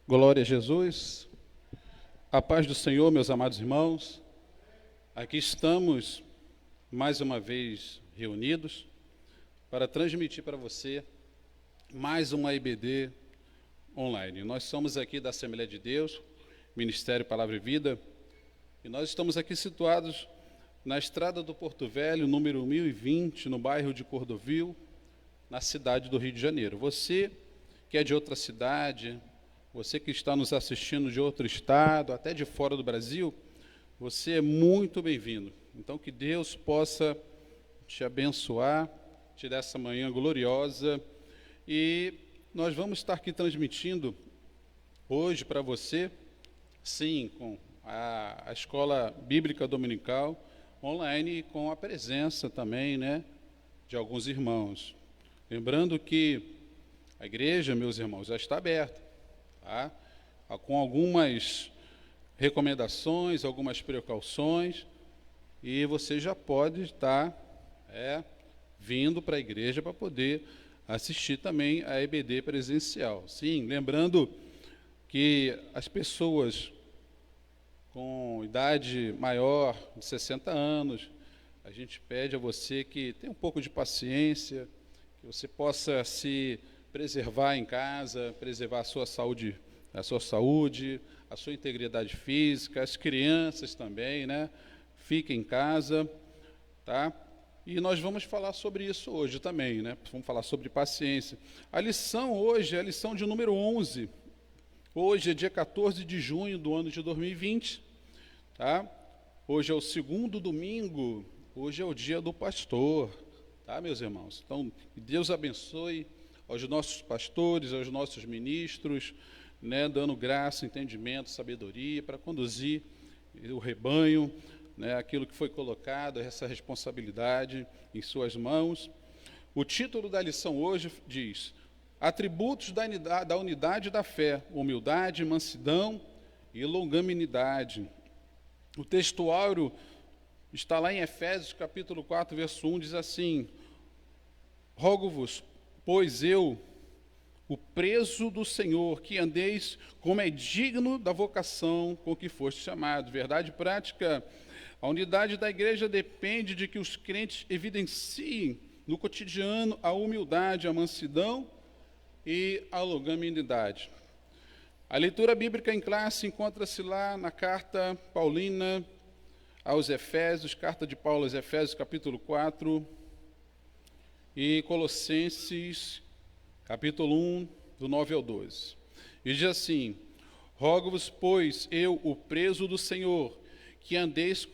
Glória a Jesus, a paz do Senhor, meus amados irmãos. Aqui estamos mais uma vez reunidos para transmitir para você mais uma IBD online. Nós somos aqui da Assembleia de Deus, Ministério Palavra e Vida, e nós estamos aqui situados na estrada do Porto Velho, número 1020, no bairro de Cordovil, na cidade do Rio de Janeiro. Você que é de outra cidade, você que está nos assistindo de outro estado, até de fora do Brasil, você é muito bem-vindo. Então, que Deus possa te abençoar, te dar essa manhã gloriosa. E nós vamos estar aqui transmitindo hoje para você, sim, com a Escola Bíblica Dominical online, com a presença também, de alguns irmãos. Lembrando que a igreja, meus irmãos, já está aberta, tá? Com algumas recomendações, algumas precauções, e você já pode estar vindo para a igreja para poder assistir também a EBD presencial. Sim, lembrando que as pessoas com idade maior de 60 anos, a gente pede a você que tenha um pouco de paciência, que você possa se preservar em casa, preservar a sua saúde, a sua integridade física, as crianças também, Fiquem em casa, tá? E nós vamos falar sobre isso hoje também, Vamos falar sobre paciência. A lição hoje é a lição de número 11. Hoje é dia 14 de junho do ano de 2020, tá? Hoje é o segundo domingo, hoje é o dia do pastor, tá, meus irmãos? Então, que Deus abençoe aos nossos pastores, aos nossos ministros, dando graça, entendimento, sabedoria para conduzir o rebanho, aquilo que foi colocado, essa responsabilidade em suas mãos. O título da lição hoje diz: atributos da unidade da fé, humildade, mansidão e longanimidade. O textuário está lá em Efésios, capítulo 4, verso 1, diz assim: rogo-vos, pois eu, o preso do Senhor, que andeis como é digno da vocação com que foste chamado. Verdade prática: a unidade da igreja depende de que os crentes evidenciem no cotidiano a humildade, a mansidão e a longanimidade. A leitura bíblica em classe encontra-se lá na carta paulina aos Efésios, carta de Paulo aos Efésios, capítulo 4, e Colossenses, capítulo 1, do 9 ao 12. E diz assim: rogo-vos, pois, eu, o preso do Senhor, que andeis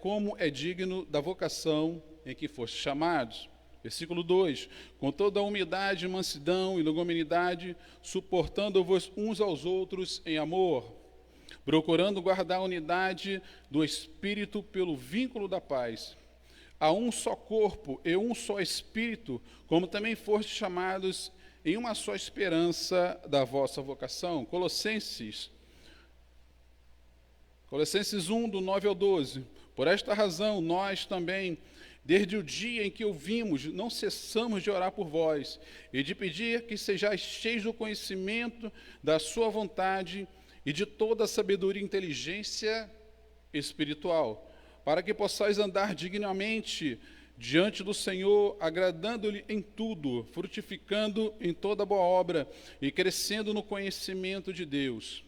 como é digno da vocação em que fostes chamados. Versículo 2: com toda a humildade, mansidão e longanimidade, suportando-vos uns aos outros em amor, procurando guardar a unidade do Espírito pelo vínculo da paz. Há um só corpo e um só Espírito, como também fostes chamados em uma só esperança da vossa vocação. Colossenses 1, do 9 ao 12. Por esta razão, nós também, desde o dia em que ouvimos, não cessamos de orar por vós e de pedir que sejais cheios do conhecimento da sua vontade e de toda a sabedoria e inteligência espiritual, para que possais andar dignamente diante do Senhor, agradando-lhe em tudo, frutificando em toda boa obra e crescendo no conhecimento de Deus.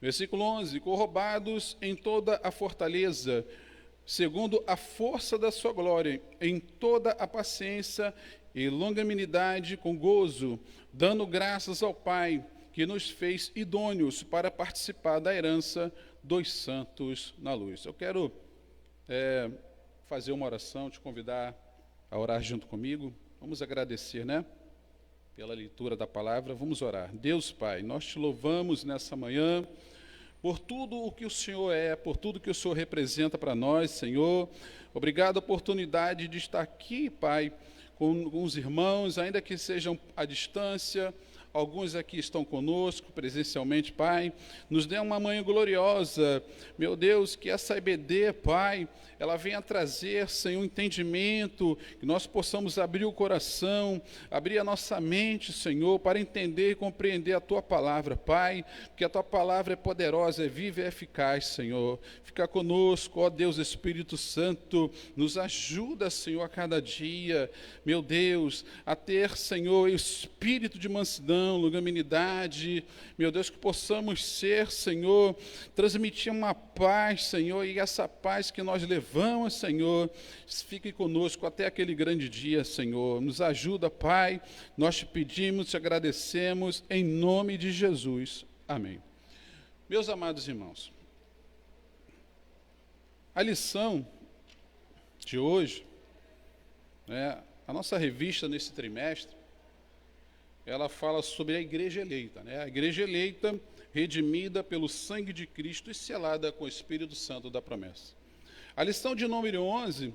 Versículo 11: corrobados em toda a fortaleza, segundo a força da sua glória, em toda a paciência e longanimidade com gozo, dando graças ao Pai, que nos fez idôneos para participar da herança dos santos na luz. Eu quero fazer uma oração, te convidar a orar junto comigo. Vamos agradecer, pela leitura da palavra. Vamos orar. Deus Pai, nós te louvamos nessa manhã por tudo o que o Senhor é, por tudo que o Senhor representa para nós, Senhor. Obrigado a oportunidade de estar aqui, Pai, com os irmãos, ainda que sejam à distância, alguns aqui estão conosco presencialmente, Pai. Nos dê uma manhã gloriosa, meu Deus, que essa EBD, Pai, ela venha trazer, Senhor, entendimento, que nós possamos abrir o coração, abrir a nossa mente, Senhor, para entender e compreender a Tua palavra, Pai, porque a Tua palavra é poderosa, é viva e é eficaz, Senhor. Fica conosco, ó Deus Espírito Santo, nos ajuda, Senhor, a cada dia, meu Deus, a ter, Senhor, espírito de mansidão, longanimidade, meu Deus, que possamos ser, Senhor, transmitir uma paz, Senhor, e essa paz que nós levamos, Senhor, fique conosco até aquele grande dia, Senhor. Nos ajuda, Pai, nós te pedimos, te agradecemos, em nome de Jesus. Amém. Meus amados irmãos, a lição de hoje, a nossa revista nesse trimestre, ela fala sobre a igreja eleita, a igreja eleita, redimida pelo sangue de Cristo e selada com o Espírito Santo da promessa. A lição de número 11,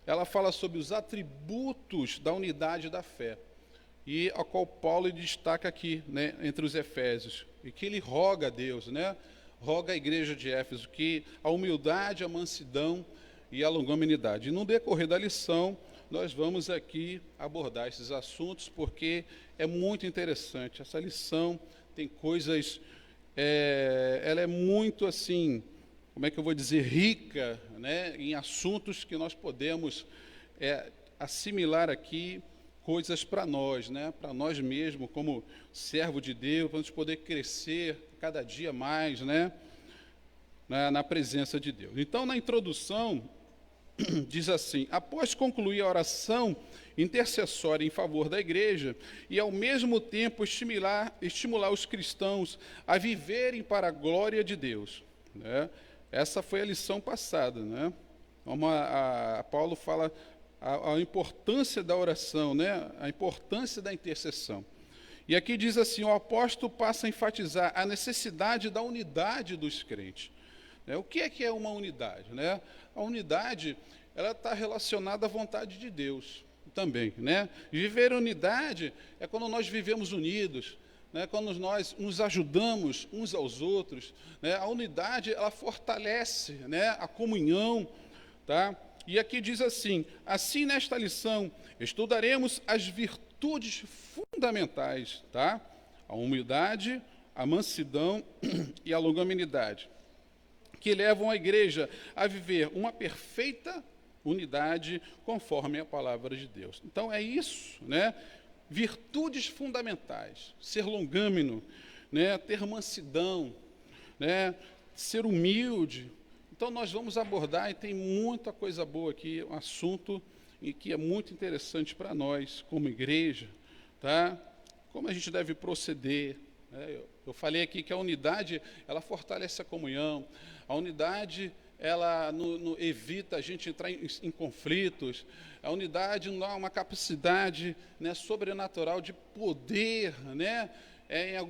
ela fala sobre os atributos da unidade da fé, e a qual Paulo destaca aqui, entre os Efésios, e que ele roga a Deus, roga à igreja de Éfeso, que a humildade, a mansidão e a longanimidade. E no decorrer da lição, nós vamos aqui abordar esses assuntos, porque é muito interessante. Essa lição tem coisas, ela é muito assim, como é que eu vou dizer, rica, em assuntos que nós podemos assimilar aqui, coisas para nós mesmos, como servo de Deus, para a gente poder crescer cada dia mais, na presença de Deus. Então, na introdução, diz assim: após concluir a oração intercessória em favor da igreja e, ao mesmo tempo, estimular os cristãos a viverem para a glória de Deus. Essa foi a lição passada. Paulo fala a importância da oração, a importância da intercessão. E aqui diz assim, o apóstolo passa a enfatizar a necessidade da unidade dos crentes. O que é uma unidade? A unidade, ela está relacionada à vontade de Deus também. Viver unidade é quando nós vivemos unidos, quando nós nos ajudamos uns aos outros. A unidade, ela fortalece a comunhão. E aqui diz assim, nesta lição, estudaremos as virtudes fundamentais, a humildade, a mansidão e a longanimidade, que levam a igreja a viver uma perfeita unidade conforme a palavra de Deus. Então é isso, virtudes fundamentais, ser longâmino, ter mansidão, ser humilde. Então nós vamos abordar, e tem muita coisa boa aqui, um assunto que é muito interessante para nós, como igreja, como a gente deve proceder. Eu falei aqui que a unidade, ela fortalece a comunhão, a unidade, ela evita a gente entrar em conflitos, a unidade não dá uma capacidade sobrenatural de poder,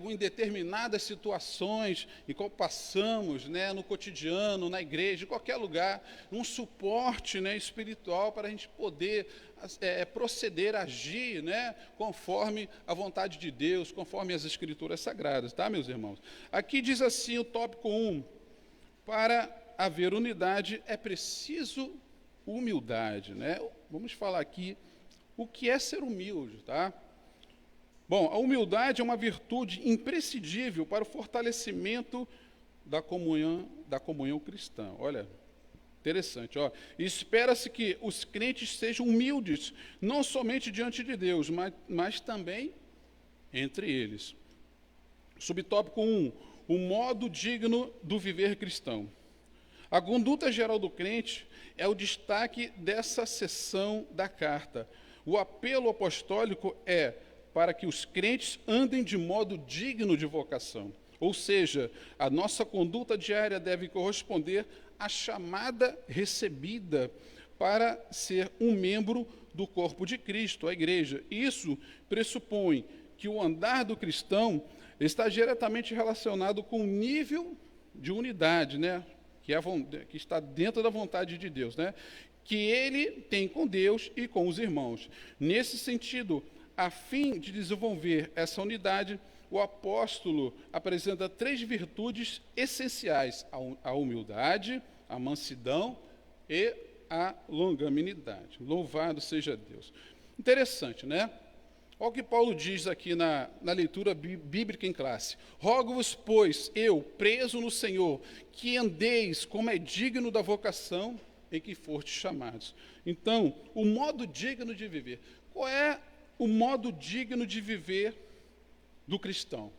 em determinadas situações em qual passamos, no cotidiano, na igreja, em qualquer lugar, um suporte espiritual para a gente poder proceder, agir, conforme a vontade de Deus, conforme as Escrituras Sagradas, meus irmãos? Aqui diz assim o tópico 1, para haver unidade é preciso humildade, Vamos falar aqui o que é ser humilde, Bom, a humildade é uma virtude imprescindível para o fortalecimento da comunhão cristã. Olha, interessante. Espera-se que os crentes sejam humildes, não somente diante de Deus, mas também entre eles. Subtópico 1, o modo digno do viver cristão. A conduta geral do crente é o destaque dessa seção da carta. O apelo apostólico é para que os crentes andem de modo digno de vocação. Ou seja, a nossa conduta diária deve corresponder à chamada recebida para ser um membro do corpo de Cristo, a igreja. Isso pressupõe que o andar do cristão está diretamente relacionado com o nível de unidade, que está dentro da vontade de Deus, que ele tem com Deus e com os irmãos. Nesse sentido, a fim de desenvolver essa unidade, o apóstolo apresenta 3 virtudes essenciais: a humildade, a mansidão e a longanimidade. Louvado seja Deus. Interessante, né? Olha o que Paulo diz aqui na leitura bíblica em classe. Rogo-vos, pois, eu, preso no Senhor, que andeis como é digno da vocação em que fortes chamados. Então, o modo digno de viver. Qual é o modo digno de viver do cristão?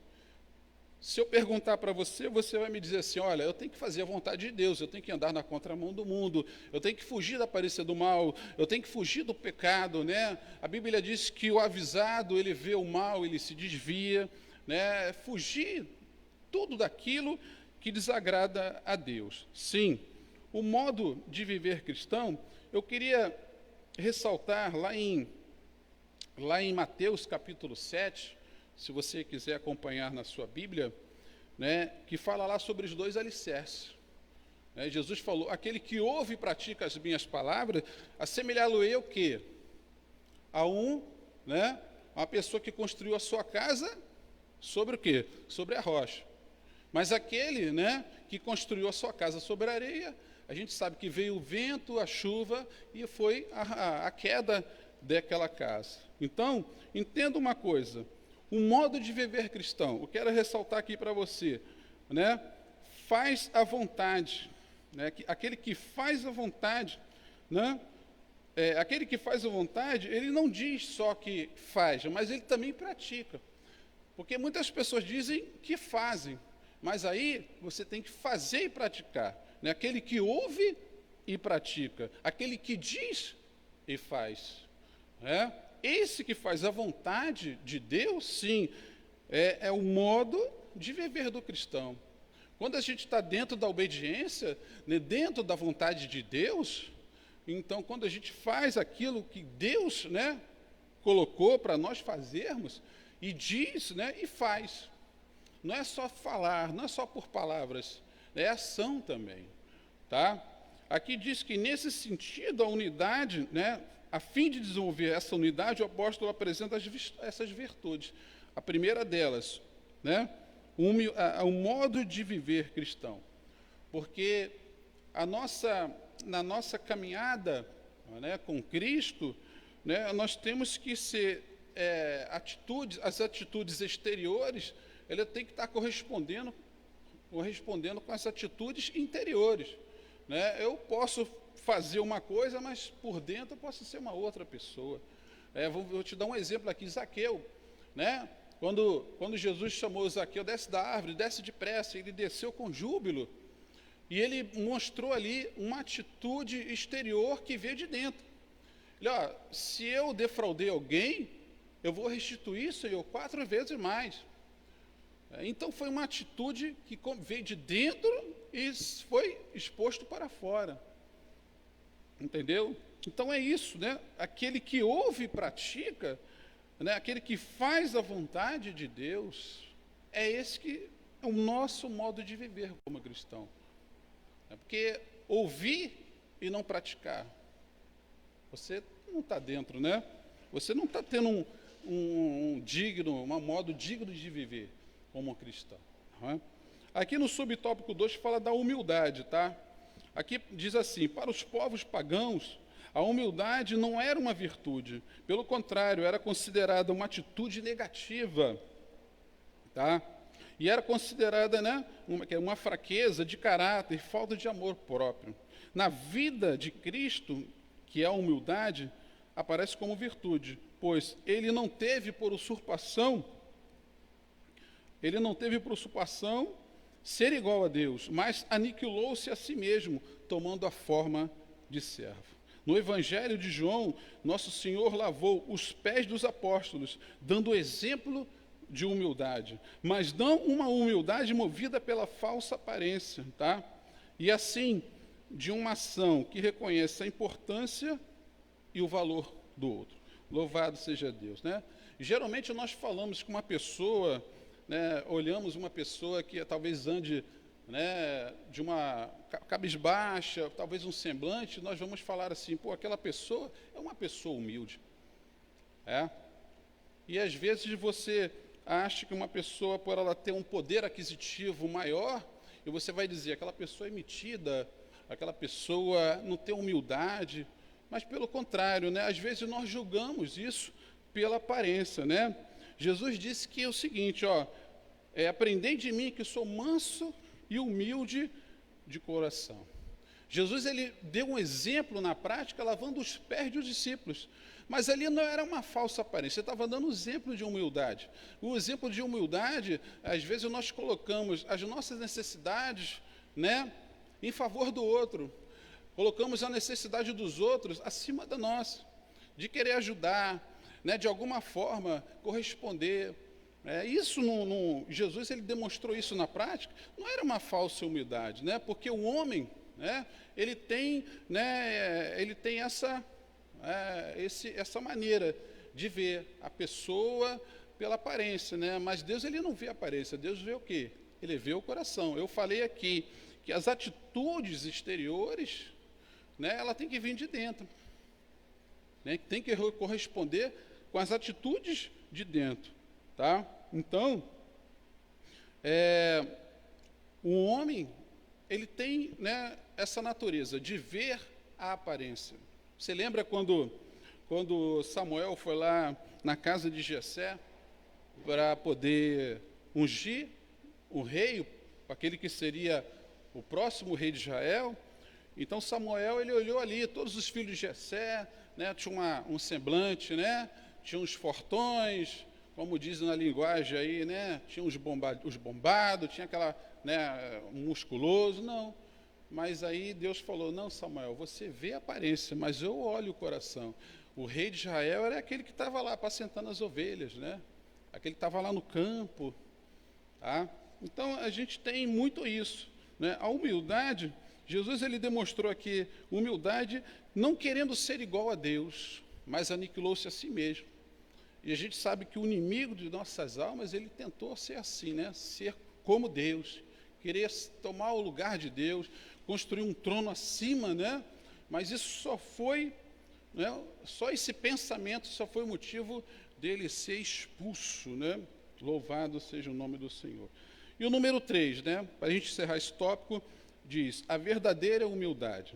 Se eu perguntar para você, você vai me dizer assim: olha, eu tenho que fazer a vontade de Deus, eu tenho que andar na contramão do mundo, eu tenho que fugir da aparência do mal, eu tenho que fugir do pecado, né? A Bíblia diz que o avisado, ele vê o mal, ele se desvia, né? Fugir tudo daquilo que desagrada a Deus. Sim, o modo de viver cristão, eu queria ressaltar lá em Mateus capítulo 7, se você quiser acompanhar na sua Bíblia, né, que fala lá sobre os 2 alicerces. Né, Jesus falou: aquele que ouve e pratica as minhas palavras, assemelhá-lo-ei ao quê? A uma pessoa que construiu a sua casa sobre o quê? Sobre a rocha. Mas aquele, né, que construiu a sua casa sobre a areia, a gente sabe que veio o vento, a chuva e foi a queda daquela casa. Então, entenda uma coisa: o modo de viver cristão, eu quero ressaltar aqui para você, né? Faz a vontade, né? Aquele que faz a vontade, né? Aquele que faz a vontade, ele não diz só que faz, mas ele também pratica. Porque muitas pessoas dizem que fazem, mas aí você tem que fazer e praticar, né? Aquele que ouve e pratica, aquele que diz e faz, né? Esse que faz a vontade de Deus, sim, é o modo de viver do cristão. Quando a gente está dentro da obediência, né, dentro da vontade de Deus, então quando a gente faz aquilo que Deus, né, colocou para nós fazermos, e diz, né, e faz. Não é só falar, não é só por palavras, é ação também. Tá? Aqui diz que nesse sentido a unidade, né, a fim de desenvolver essa unidade, o apóstolo apresenta essas virtudes. A primeira delas, né, o modo de viver cristão. Porque na nossa caminhada, né, com Cristo, né, nós temos que ser as atitudes exteriores, ela tem que estar correspondendo com as atitudes interiores. Né? Eu posso fazer uma coisa, mas por dentro eu posso ser uma outra pessoa. Vou te dar um exemplo aqui: Zaqueu, né? Quando Jesus chamou Zaqueu: desce da árvore, desce depressa, ele desceu com júbilo, e ele mostrou ali uma atitude exterior que veio de dentro. Ele: se eu defraudei alguém, eu vou restituir, Senhor, 4 vezes mais. Então foi uma atitude que veio de dentro e foi exposto para fora. Entendeu? Então é isso, né? Aquele que ouve e pratica, né? Aquele que faz a vontade de Deus, é esse que é o nosso modo de viver como cristão. Porque ouvir e não praticar, você não está dentro, né? Você não está tendo um modo digno de viver como cristão. Não é? Aqui no subtópico 2 fala da humildade, tá? Aqui diz assim: para os povos pagãos, a humildade não era uma virtude, pelo contrário, era considerada uma atitude negativa, tá? E era considerada, né, uma fraqueza de caráter, falta de amor próprio. Na vida de Cristo, que é a humildade, aparece como virtude, pois ele não teve por usurpação ser igual a Deus, mas aniquilou-se a si mesmo, tomando a forma de servo. No Evangelho de João, nosso Senhor lavou os pés dos apóstolos, dando exemplo de humildade, mas não uma humildade movida pela falsa aparência, tá? E assim, de uma ação que reconhece a importância e o valor do outro. Louvado seja Deus, né? Geralmente nós falamos com uma pessoa, né, olhamos uma pessoa que talvez ande, né, de uma cabisbaixa, talvez um semblante, nós vamos falar assim: pô, aquela pessoa é uma pessoa humilde. E às vezes você acha que uma pessoa, por ela ter um poder aquisitivo maior, e você vai dizer, aquela pessoa é metida, aquela pessoa não tem humildade, mas pelo contrário, né? Às vezes nós julgamos isso pela aparência, né? Jesus disse que é o seguinte, ó, aprendei de mim que sou manso e humilde de coração. Jesus, ele deu um exemplo na prática, lavando os pés dos discípulos, mas ali não era uma falsa aparência, ele estava dando um exemplo de humildade. O exemplo de humildade, às vezes nós colocamos as nossas necessidades, né, em favor do outro, colocamos a necessidade dos outros acima da nossa, de querer ajudar, né, de alguma forma corresponder. Jesus, ele demonstrou isso na prática, não era uma falsa humildade, né, porque o homem, né, ele tem essa maneira de ver a pessoa pela aparência, né, mas Deus, ele não vê a aparência, Deus vê o quê? Ele vê o coração. Eu falei aqui que as atitudes exteriores, né, ela tem que vir de dentro, né, tem que corresponder com as atitudes de dentro, tá? Então, o homem, ele tem, né, essa natureza de ver a aparência. Você lembra quando Samuel foi lá na casa de Jessé para poder ungir o rei, aquele que seria o próximo rei de Israel? Então Samuel, ele olhou ali, todos os filhos de Jessé, né, tinha um semblante, né, tinha uns fortões, como dizem na linguagem aí, né, tinha os bombados, tinha aquela, né, musculoso, não. Mas aí Deus falou, não, Samuel, você vê a aparência, mas eu olho o coração. O rei de Israel era aquele que estava lá apacentando as ovelhas, né? Aquele que estava lá no campo, tá? Então a gente tem muito isso, né? A humildade, Jesus, ele demonstrou aqui humildade, não querendo ser igual a Deus, mas aniquilou-se a si mesmo. E a gente sabe que o inimigo de nossas almas, ele tentou ser assim, né? Ser como Deus, querer tomar o lugar de Deus, construir um trono acima, né? Mas isso só foi, né? Só esse pensamento só foi o motivo dele ser expulso, né? Louvado seja o nome do Senhor. E o número 3, né? Para a gente encerrar esse tópico, diz, a verdadeira humildade.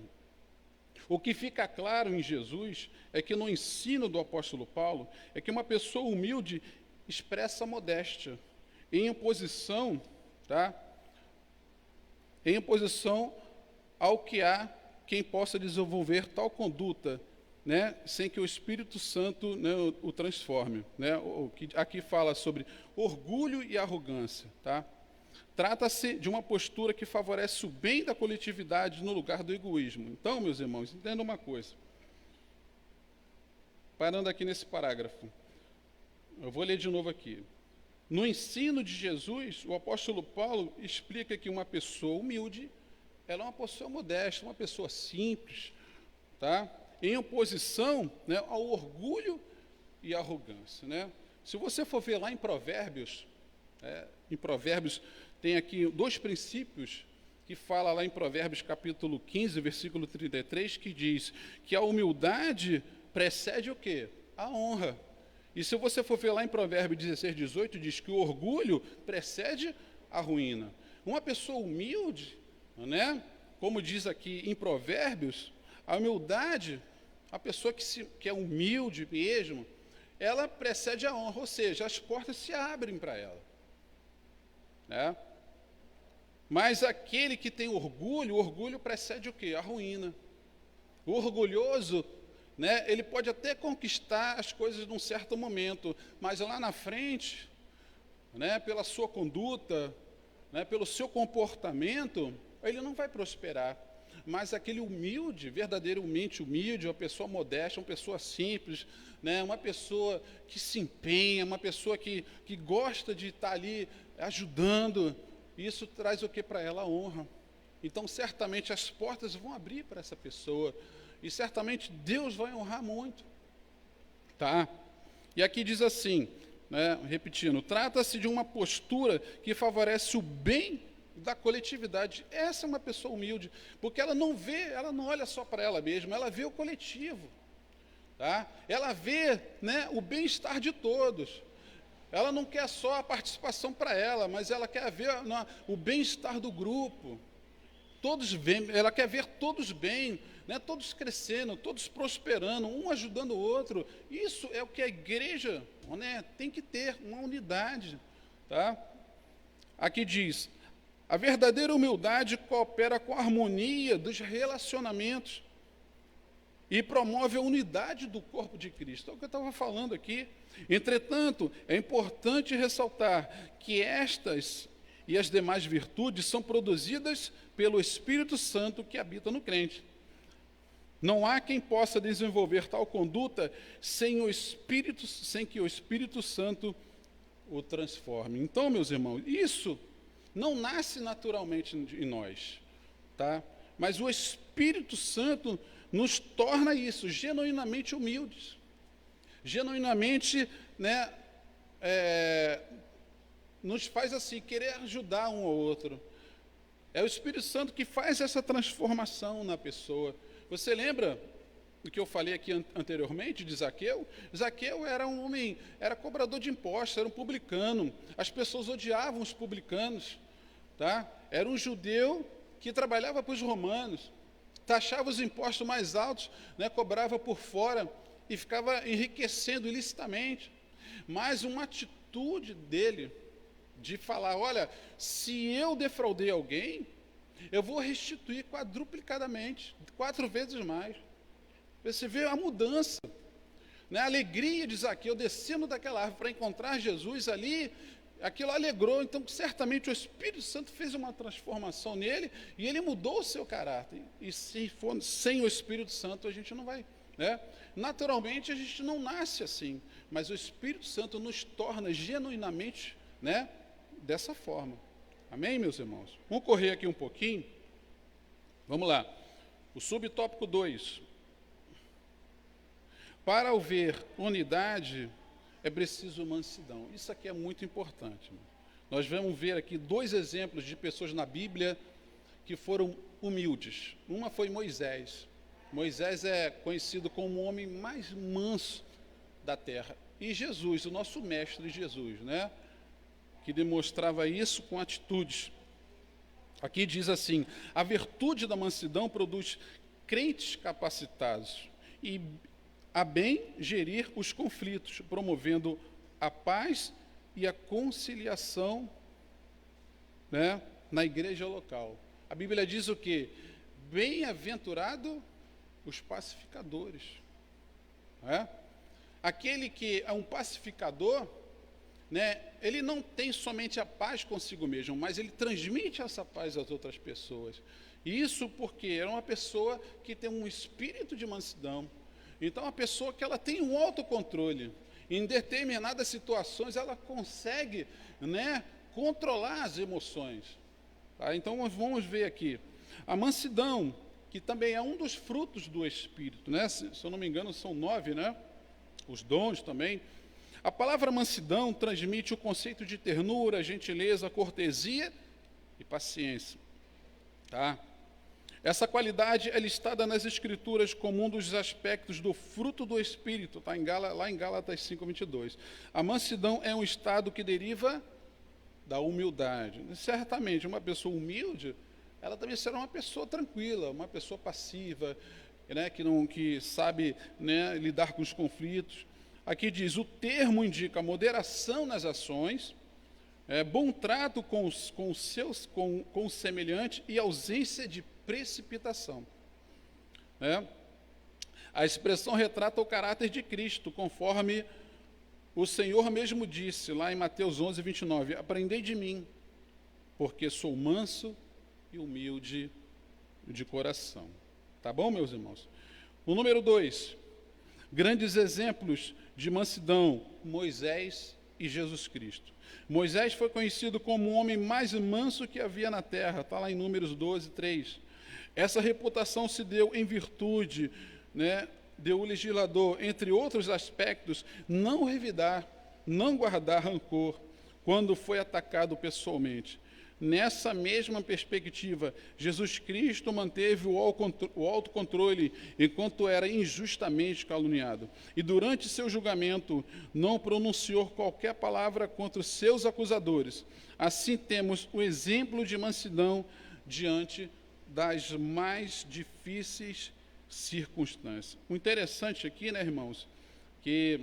O que fica claro em Jesus é que no ensino do apóstolo Paulo, é que uma pessoa humilde expressa modéstia, em oposição, tá? Em oposição ao que há quem possa desenvolver tal conduta, né, sem que o Espírito Santo, né, o transforme, né? O que aqui fala sobre orgulho e arrogância, tá? Trata-se de uma postura que favorece o bem da coletividade no lugar do egoísmo. Então, meus irmãos, entenda uma coisa. Parando aqui nesse parágrafo, eu vou ler de novo aqui. No ensino de Jesus, o apóstolo Paulo explica que uma pessoa humilde, ela é uma pessoa modesta, uma pessoa simples, tá? Em oposição, né, ao orgulho e à arrogância, né? Se você for ver lá em Provérbios tem aqui 2 princípios que fala lá em Provérbios capítulo 15, versículo 33, que diz que a humildade precede o quê? A honra. E se você for ver lá em Provérbios 16, 18, diz que o orgulho precede a ruína. Uma pessoa humilde, né, como diz aqui em Provérbios, a humildade, a pessoa que é humilde mesmo, ela precede a honra, ou seja, as portas se abrem para ela, né? Mas aquele que tem orgulho, o orgulho precede o quê? A ruína. O orgulhoso, né, ele pode até conquistar as coisas num certo momento, mas lá na frente, né, pela sua conduta, né, pelo seu comportamento, ele não vai prosperar. Mas aquele humilde, verdadeiramente humilde, uma pessoa modesta, uma pessoa simples, né, uma pessoa que se empenha, uma pessoa que gosta de estar ali ajudando, isso traz o que para ela? A honra. Então, certamente, as portas vão abrir para essa pessoa, e certamente Deus vai honrar muito. Tá? E aqui diz assim, né, repetindo, trata-se de uma postura que favorece o bem da coletividade. Essa é uma pessoa humilde, porque ela não olha só para ela mesma, ela vê o coletivo. tá? Ela vê, né, o bem-estar de todos. Ela não quer só a participação para ela, mas ela quer ver o bem-estar do grupo. Todos bem, ela quer ver todos bem, né, todos crescendo, todos prosperando, um ajudando o outro. Isso é o que a igreja, né, tem que ter, uma unidade. Tá? Aqui diz, a verdadeira humildade coopera com a harmonia dos relacionamentos e promove a unidade do corpo de Cristo. É o que eu estava falando aqui. Entretanto, é importante ressaltar que estas e as demais virtudes são produzidas pelo Espírito Santo que habita no crente. Não há quem possa desenvolver tal conduta sem que o Espírito Santo o transforme. Então, meus irmãos, isso não nasce naturalmente em nós, tá? Mas o Espírito Santo nos torna isso, genuinamente humildes, genuinamente, né, nos faz assim, querer ajudar um ao outro. É o Espírito Santo que faz essa transformação na pessoa. Você lembra do que eu falei aqui anteriormente de Zaqueu? Zaqueu era um homem, era cobrador de impostos, era um publicano. As pessoas odiavam os publicanos, tá? Era um judeu que trabalhava para os romanos, taxava os impostos mais altos, né, cobrava por fora e ficava enriquecendo ilicitamente. Mas uma atitude dele de falar, olha, se eu defraudei alguém, eu vou restituir quadruplicadamente, 4 vezes mais. Você vê a mudança, né? A alegria de Zaqueu descendo daquela árvore para encontrar Jesus ali, aquilo alegrou. Então, certamente o Espírito Santo fez uma transformação nele e ele mudou o seu caráter. E se for sem o Espírito Santo, a gente não vai, né? Naturalmente, a gente não nasce assim, mas o Espírito Santo nos torna genuinamente, né, dessa forma. Amém, meus irmãos? Vamos correr aqui um pouquinho. Vamos lá. O subtópico 2. Para haver unidade, é preciso mansidão. Isso aqui é muito importante. Nós vamos ver aqui 2 exemplos de pessoas na Bíblia que foram humildes. Uma foi Moisés. Moisés é conhecido como o homem mais manso da terra. E Jesus, o nosso mestre Jesus, né, que demonstrava isso com atitudes. Aqui diz assim, a virtude da mansidão produz crentes capacitados e a bem gerir os conflitos, promovendo a paz e a conciliação, né, na igreja local. A Bíblia diz o quê? Bem-aventurado os pacificadores. É? Aquele que é um pacificador, né, ele não tem somente a paz consigo mesmo, mas ele transmite essa paz às outras pessoas. Isso porque é uma pessoa que tem um espírito de mansidão. Então, uma pessoa que ela tem um autocontrole. Em determinadas situações, ela consegue, né, controlar as emoções. Tá? Então, vamos ver aqui. A mansidão, que também é um dos frutos do Espírito, né? Se eu não me engano, são 9, né? Os dons também. A palavra mansidão transmite o conceito de ternura, gentileza, cortesia e paciência. Tá? Essa qualidade é listada nas Escrituras como um dos aspectos do fruto do Espírito, tá? Lá em Gálatas 5:22. A mansidão é um estado que deriva da humildade. Certamente, uma pessoa humilde, ela também será uma pessoa tranquila, uma pessoa passiva, né, que sabe, né, lidar com os conflitos. Aqui diz, o termo indica moderação nas ações, bom trato com o semelhante e ausência de precipitação. A expressão retrata o caráter de Cristo, conforme o Senhor mesmo disse, lá em Mateus 11:29, aprendei de mim, porque sou manso e humilde de coração. Tá bom, meus irmãos? O número 2, grandes exemplos de mansidão, Moisés e Jesus Cristo. Moisés foi conhecido como o homem mais manso que havia na terra, está lá em Números 12:3. Essa reputação se deu em virtude, né, de o legislador, entre outros aspectos, não revidar, não guardar rancor, quando foi atacado pessoalmente. Nessa mesma perspectiva, Jesus Cristo manteve o autocontrole enquanto era injustamente caluniado. E durante seu julgamento, não pronunciou qualquer palavra contra os seus acusadores. Assim temos o exemplo de mansidão diante das mais difíceis circunstâncias. O interessante aqui, né, irmãos, que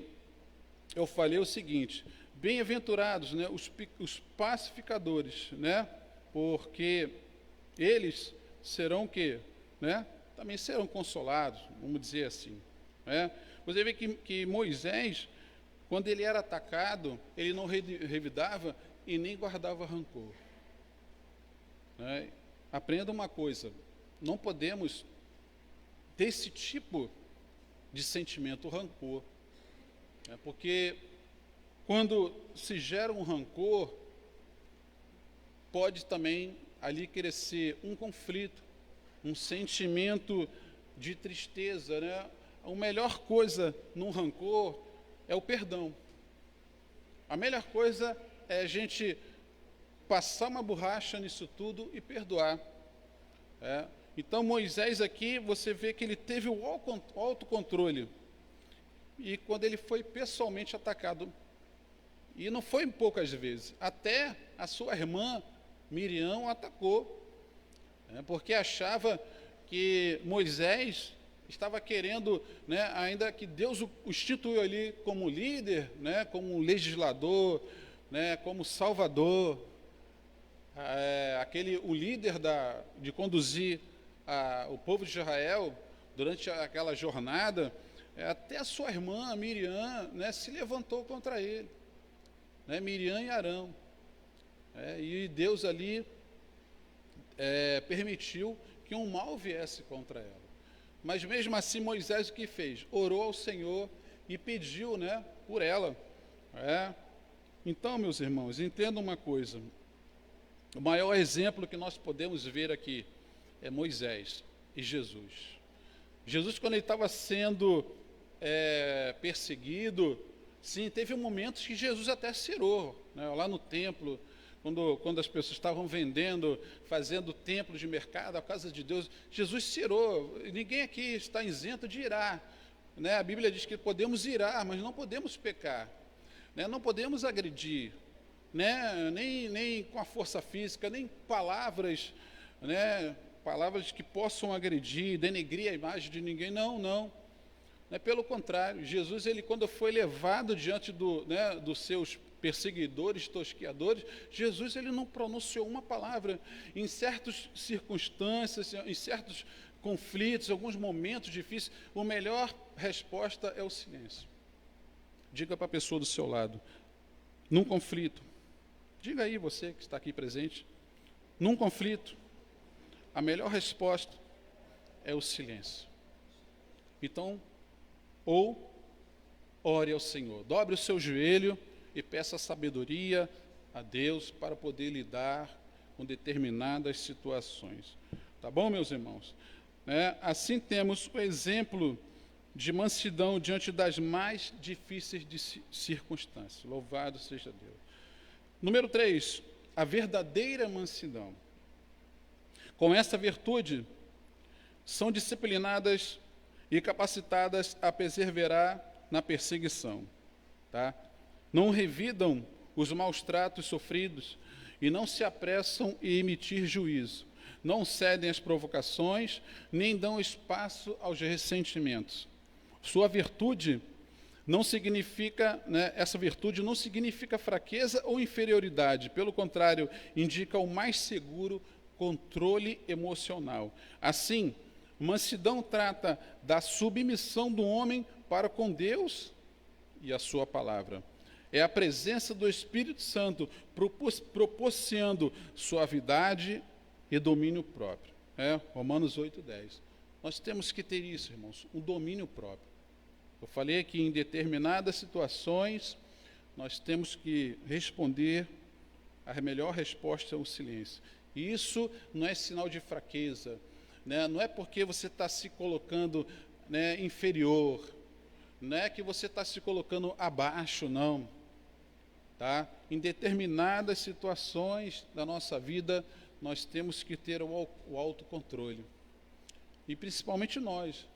eu falei o seguinte: bem-aventurados, né, os pacificadores, né, porque eles serão o quê? Né? Também serão consolados, vamos dizer assim. Né? Você vê que Moisés, quando ele era atacado, ele não revidava e nem guardava rancor. Né? Aprenda uma coisa: não podemos ter esse tipo de sentimento, rancor. Né? Porque quando se gera um rancor, pode também ali crescer um conflito, um sentimento de tristeza, né? A melhor coisa num rancor é o perdão. A melhor coisa é a gente passar uma borracha nisso tudo e perdoar. Então Moisés aqui, você vê que ele teve o autocontrole. E quando ele foi pessoalmente atacado, e não foi poucas vezes, até a sua irmã Miriam o atacou, porque achava que Moisés estava querendo, né, ainda que Deus o instituiu ali como líder, né, como legislador, né, como salvador, o líder de conduzir o povo de Israel durante aquela jornada. Até a sua irmã Miriam, né, se levantou contra ele, né, Miriam e Arão, e Deus ali permitiu que um mal viesse contra ela. Mas mesmo assim Moisés o que fez? Orou ao Senhor e pediu, né, por ela. Então, meus irmãos, entendam uma coisa: o maior exemplo que nós podemos ver aqui é Moisés e Jesus. Jesus, quando ele estava sendo perseguido, sim, teve momentos que Jesus até cirou, né, lá no templo, quando as pessoas estavam vendendo, fazendo templo de mercado, a casa de Deus, Jesus cirou. Ninguém aqui está isento de irar, né? A Bíblia diz que podemos irar, mas não podemos pecar, né? Não podemos agredir, né? Nem com a força física, nem palavras, né? Palavras que possam agredir, denegrir a imagem de ninguém. Não. Pelo contrário, Jesus, ele, quando foi levado diante dos seus perseguidores, tosqueadores, Jesus, ele não pronunciou uma palavra. Em certas circunstâncias, em certos conflitos, alguns momentos difíceis, a melhor resposta é o silêncio. Diga para a pessoa do seu lado: num conflito, diga aí, você que está aqui presente, num conflito, a melhor resposta é o silêncio. Então, ou ore ao Senhor, dobre o seu joelho e peça sabedoria a Deus para poder lidar com determinadas situações. Tá bom, meus irmãos? Assim temos o exemplo de mansidão diante das mais difíceis de circunstâncias. Louvado seja Deus. Número 3, a verdadeira mansidão. Com essa virtude, são disciplinadas e capacitadas a perseverar na perseguição. Tá? Não revidam os maus tratos sofridos e não se apressam em emitir juízo. Não cedem às provocações, nem dão espaço aos ressentimentos. Sua virtude não significa, essa virtude não significa fraqueza ou inferioridade. Pelo contrário, indica o mais seguro controle emocional. Assim, mansidão trata da submissão do homem para com Deus e a sua palavra. É a presença do Espírito Santo proporcionando suavidade e domínio próprio. Romanos 8:10. Nós temos que ter isso, irmãos, um domínio próprio. Eu falei que em determinadas situações nós temos que responder, a melhor resposta é o silêncio. E isso não é sinal de fraqueza, né? Não é porque você está se colocando, né, inferior, não é que você está se colocando abaixo, não. Tá? em determinadas situações da nossa vida, nós temos que ter o autocontrole. E principalmente nós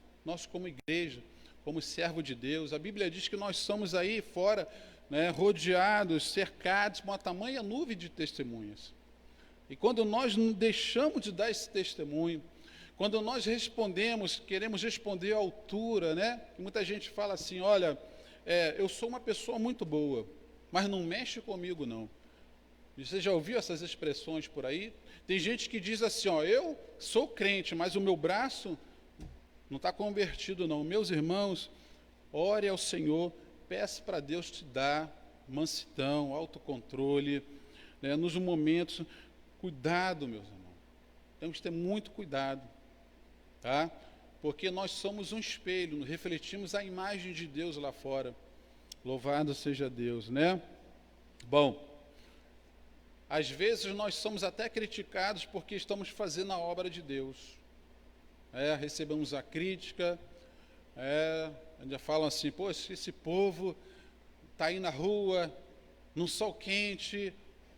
como igreja, como servo de Deus, a Bíblia diz que nós somos aí fora, né, rodeados, cercados por uma tamanha nuvem de testemunhas. E quando nós não deixamos de dar esse testemunho, quando nós respondemos, queremos responder à altura, né? Muita gente fala assim, olha, eu sou uma pessoa muito boa, mas não mexe comigo não. Você já ouviu essas expressões por aí? Tem gente que diz assim, ó, eu sou crente, mas o meu braço não está convertido não. Meus irmãos, ore ao Senhor, peça para Deus te dar mansidão, autocontrole, né, nos momentos. Cuidado, meus irmãos. Temos que ter muito cuidado, tá? Porque nós somos um espelho, refletimos a imagem de Deus lá fora. Louvado seja Deus, né? Bom, às vezes nós somos até criticados porque estamos fazendo a obra de Deus. Recebemos a crítica, ainda falam assim, poxa, esse povo está aí na rua, num sol quente,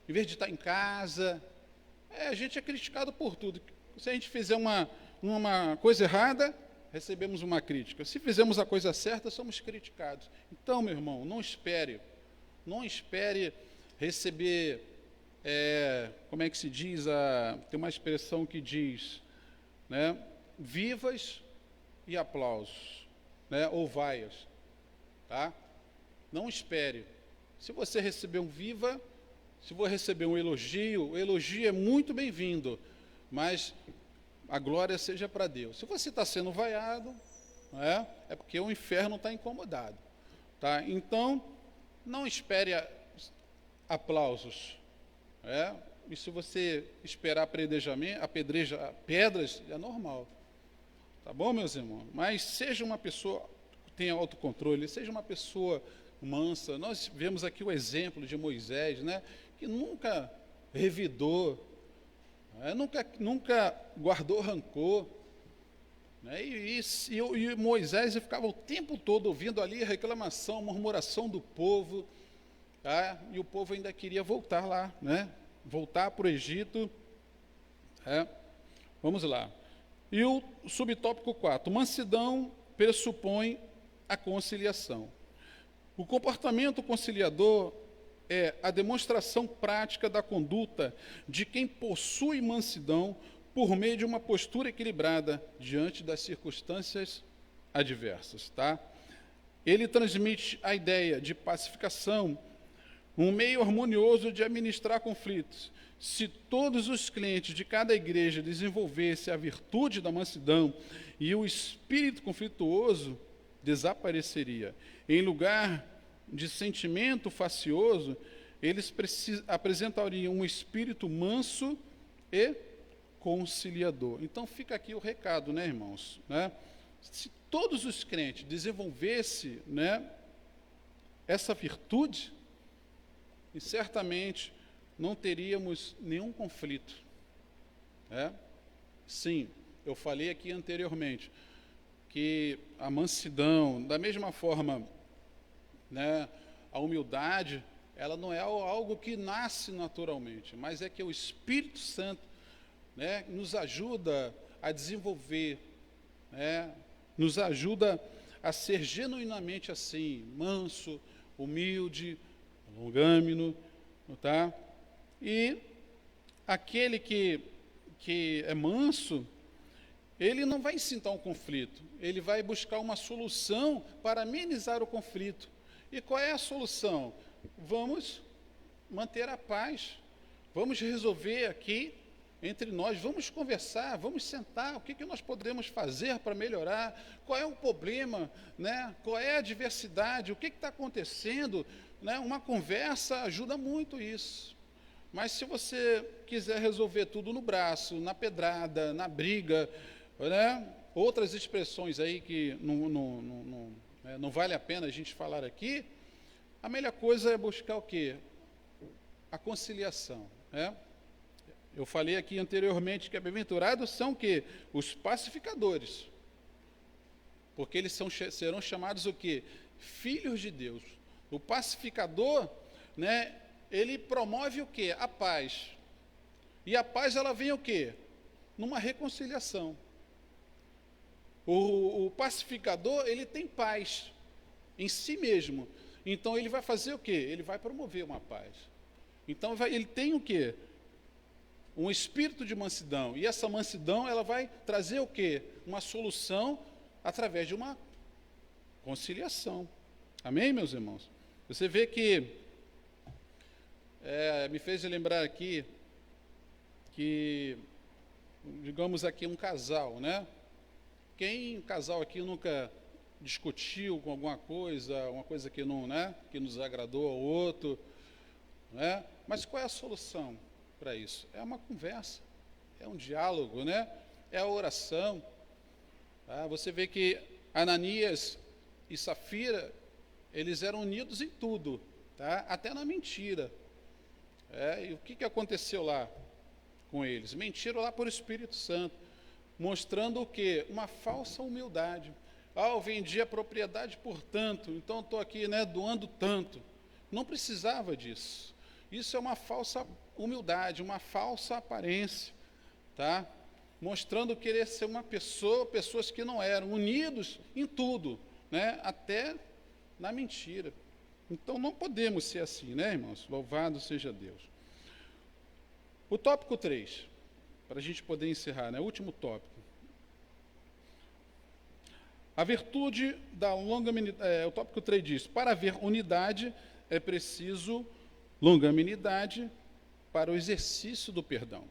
em vez de estar em casa. A gente é criticado por tudo. Se a gente fizer uma coisa errada, recebemos uma crítica. Se fizermos a coisa certa, somos criticados. Então, meu irmão, não espere receber, como é que se diz, tem uma expressão que diz, né, vivas e aplausos, né, ou vaias, tá? Não espere. Se você receber um viva, se você receber um elogio, o elogio é muito bem-vindo, mas a glória seja para Deus. Se você está sendo vaiado, é porque o inferno está incomodado, tá? Então, não espere aplausos, e se você esperar pedras, é normal, tá bom, meus irmãos? Mas seja uma pessoa que tenha autocontrole, seja uma pessoa mansa. Nós vemos aqui o exemplo de Moisés, né, que nunca revidou, nunca guardou rancor, né, e Moisés ficava o tempo todo ouvindo ali a reclamação, murmuração do povo, tá? E o povo ainda queria voltar lá, né, voltar para o Egito. Vamos lá. E o subtópico 4, mansidão pressupõe a conciliação. O comportamento conciliador é a demonstração prática da conduta de quem possui mansidão por meio de uma postura equilibrada diante das circunstâncias adversas, tá? Ele transmite a ideia de pacificação, um meio harmonioso de administrar conflitos. Se todos os clientes de cada igreja desenvolvessem a virtude da mansidão e o espírito conflituoso desapareceria. Em lugar de sentimento facioso, eles apresentariam um espírito manso e conciliador. Então fica aqui o recado, né, irmãos? Né? Se todos os crentes desenvolvessem, né, essa virtude, e certamente não teríamos nenhum conflito. Sim, eu falei aqui anteriormente que a mansidão, da mesma forma, né, a humildade, ela não é algo que nasce naturalmente, mas é que o Espírito Santo, né, nos ajuda a desenvolver, né, nos ajuda a ser genuinamente assim, manso, humilde, longâmino, tá? E aquele que é manso, ele não vai incitar um conflito, ele vai buscar uma solução para amenizar o conflito. E qual é a solução? Vamos manter a paz, vamos resolver aqui entre nós, vamos conversar, vamos sentar, o que nós podemos fazer para melhorar, qual é o problema, né? Qual é a diversidade, o que está acontecendo, né? Uma conversa ajuda muito isso. Mas se você quiser resolver tudo no braço, na pedrada, na briga, né? Outras expressões aí que não vale a pena a gente falar aqui, a melhor coisa é buscar o quê? A conciliação, né? Eu falei aqui anteriormente que bem-aventurados são o quê? Os pacificadores, porque eles serão chamados o quê? Filhos de Deus. O pacificador, né, ele promove o quê? A paz. E a paz, ela vem o quê? Numa reconciliação. O pacificador, ele tem paz em si mesmo. Então, ele vai fazer o quê? Ele vai promover uma paz. Então, ele tem o quê? Um espírito de mansidão. E essa mansidão, ela vai trazer o quê? Uma solução através de uma conciliação. Amém, meus irmãos? Você vê que me fez lembrar aqui que, digamos aqui, um casal, né? Quem casal aqui nunca discutiu com alguma coisa, uma coisa que não, né, que nos agradou ao outro, né? Mas qual é a solução para isso? É uma conversa, é um diálogo, né? É a oração. Tá? Você vê que Ananias e Safira, eles eram unidos em tudo, tá? Até na mentira. E o que aconteceu lá com eles? Mentiram lá por Espírito Santo, mostrando o quê? Uma falsa humildade. Eu vendi a propriedade por tanto, então estou aqui, né, doando tanto. Não precisava disso. Isso é uma falsa humildade, uma falsa aparência, tá? Mostrando querer ser uma pessoa, pessoas que não eram, unidos em tudo, né? Até na mentira. Então não podemos ser assim, né, irmãos? Louvado seja Deus. O tópico 3, para a gente poder encerrar, né? O último tópico. A virtude da longanimidade, o tópico 3 diz, para haver unidade é preciso longanimidade para o exercício do perdão.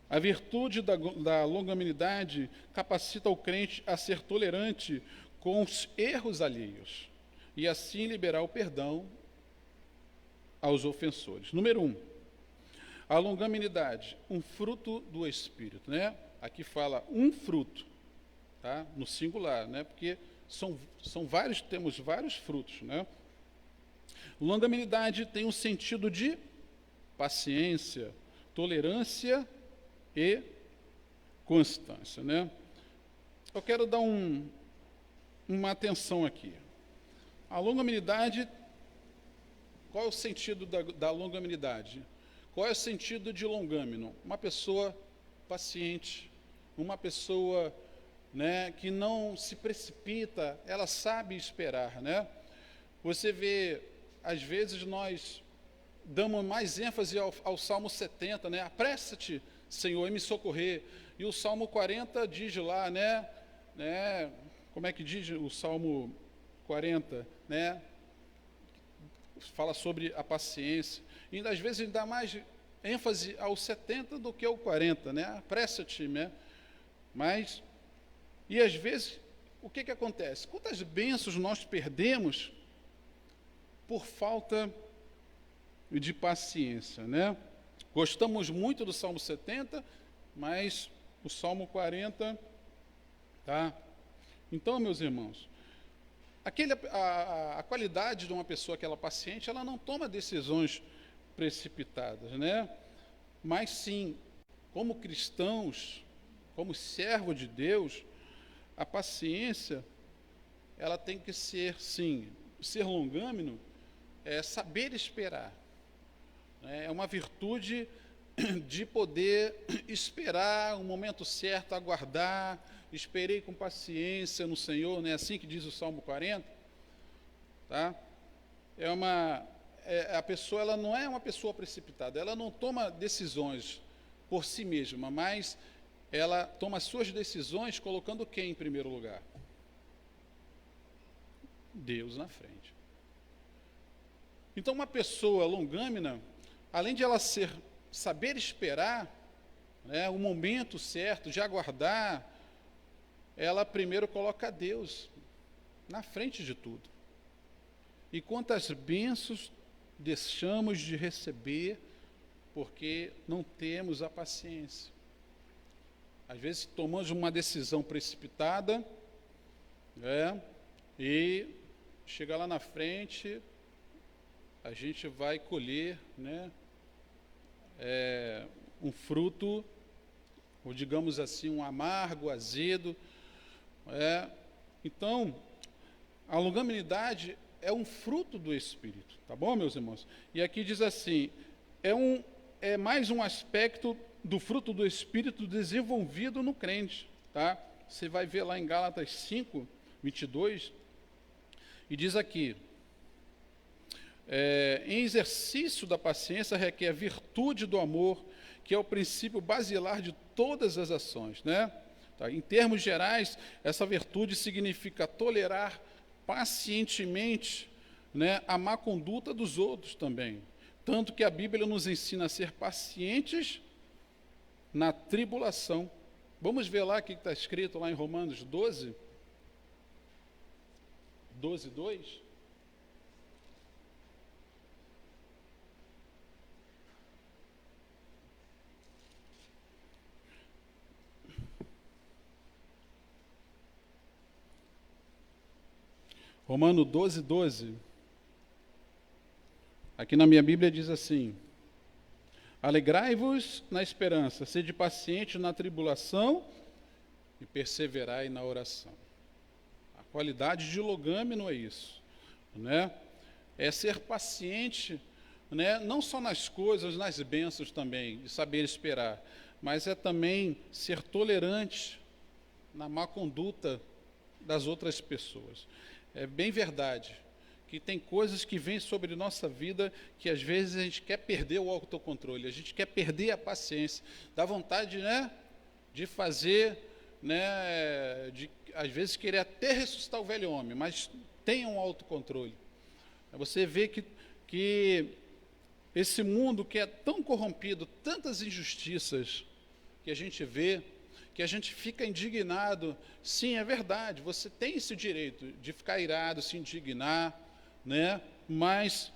A virtude da longanimidade capacita o crente a ser tolerante com os erros alheios e assim liberar o perdão aos ofensores. Número 1, a longanimidade, um fruto do Espírito, né? Aqui fala um fruto, tá? No singular, né? Porque são vários, temos vários frutos, né? Longanimidade tem um sentido de paciência, tolerância e constância, né? Eu quero dar uma atenção aqui. A longanimidade, qual é o sentido da longanimidade? Qual é o sentido de longâmino? Uma pessoa paciente, uma pessoa, né, que não se precipita, ela sabe esperar, né? Você vê, às vezes nós damos mais ênfase ao Salmo 70, né? Apressa-te, Senhor, em me socorrer. E o Salmo 40 diz lá, né? Como é que diz o Salmo 40, né? Fala sobre a paciência. E às vezes ele dá mais ênfase ao 70 do que ao 40, né? Apressa-te, né? Mas, e às vezes, o que acontece? Quantas bênçãos nós perdemos por falta de paciência, né? Gostamos muito do Salmo 70, mas o Salmo 40, tá? Então, meus irmãos, a qualidade de uma pessoa que ela é paciente, ela não toma decisões precipitadas, né? Mas sim, como cristãos, como servo de Deus, a paciência, ela tem que ser, sim, ser longâmino, é saber esperar. É uma virtude de poder esperar o momento certo, aguardar. Esperei com paciência no Senhor, não é assim que diz o Salmo 40? Tá? A pessoa, ela não é uma pessoa precipitada, ela não toma decisões por si mesma, mas ela toma suas decisões colocando quem em primeiro lugar? Deus na frente. Então, uma pessoa longâmina, além de ela saber esperar, né, o momento certo de aguardar, ela primeiro coloca Deus na frente de tudo. E quantas bênçãos deixamos de receber porque não temos a paciência. Às vezes tomamos uma decisão precipitada, né, e chega lá na frente, a gente vai colher, né, um fruto, ou digamos assim, um amargo, azedo. Então, a longanimidade é um fruto do Espírito, tá bom, meus irmãos? E aqui diz assim, é mais um aspecto do fruto do Espírito desenvolvido no crente, tá? Você vai ver lá em Gálatas 5, 22, e diz aqui, em exercício da paciência requer a virtude do amor, que é o princípio basilar de todas as ações, né? Tá? Em termos gerais, essa virtude significa tolerar pacientemente, né, a má conduta dos outros também. Tanto que a Bíblia nos ensina a ser pacientes na tribulação. Vamos ver lá o que está escrito lá em Romanos 12, 2. Romano 12, 12. Aqui na minha Bíblia diz assim: alegrai-vos na esperança, sede paciente na tribulação e perseverai na oração. A qualidade de logâmeno é isso, né? É ser paciente, né? Não só nas coisas, nas bênçãos também, de saber esperar, mas é também ser tolerante na má conduta das outras pessoas. É bem verdade que tem coisas que vêm sobre nossa vida que às vezes a gente quer perder o autocontrole, a gente quer perder a paciência, dá vontade, né, de fazer, né, de às vezes querer até ressuscitar o velho homem, mas tenha um autocontrole. Você vê que esse mundo que é tão corrompido, tantas injustiças que a gente vê, que a gente fica indignado. Sim, é verdade, você tem esse direito de ficar irado, se indignar, né? Mas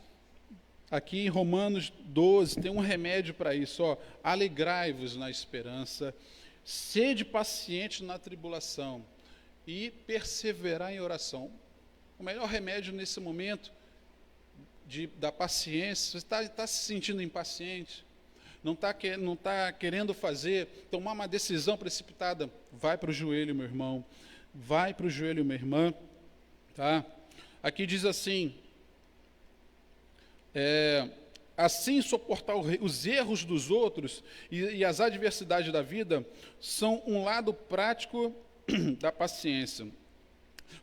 aqui em Romanos 12 tem um remédio para isso, ó, alegrai-vos na esperança, sede paciente na tribulação e perseverar em oração. O melhor remédio nesse momento da paciência, você está se sentindo impaciente, não está querendo tomar uma decisão precipitada, vai para o joelho, meu irmão, vai para o joelho, minha irmã, tá? Aqui diz assim, assim suportar os erros dos outros e as adversidades da vida são um lado prático da paciência,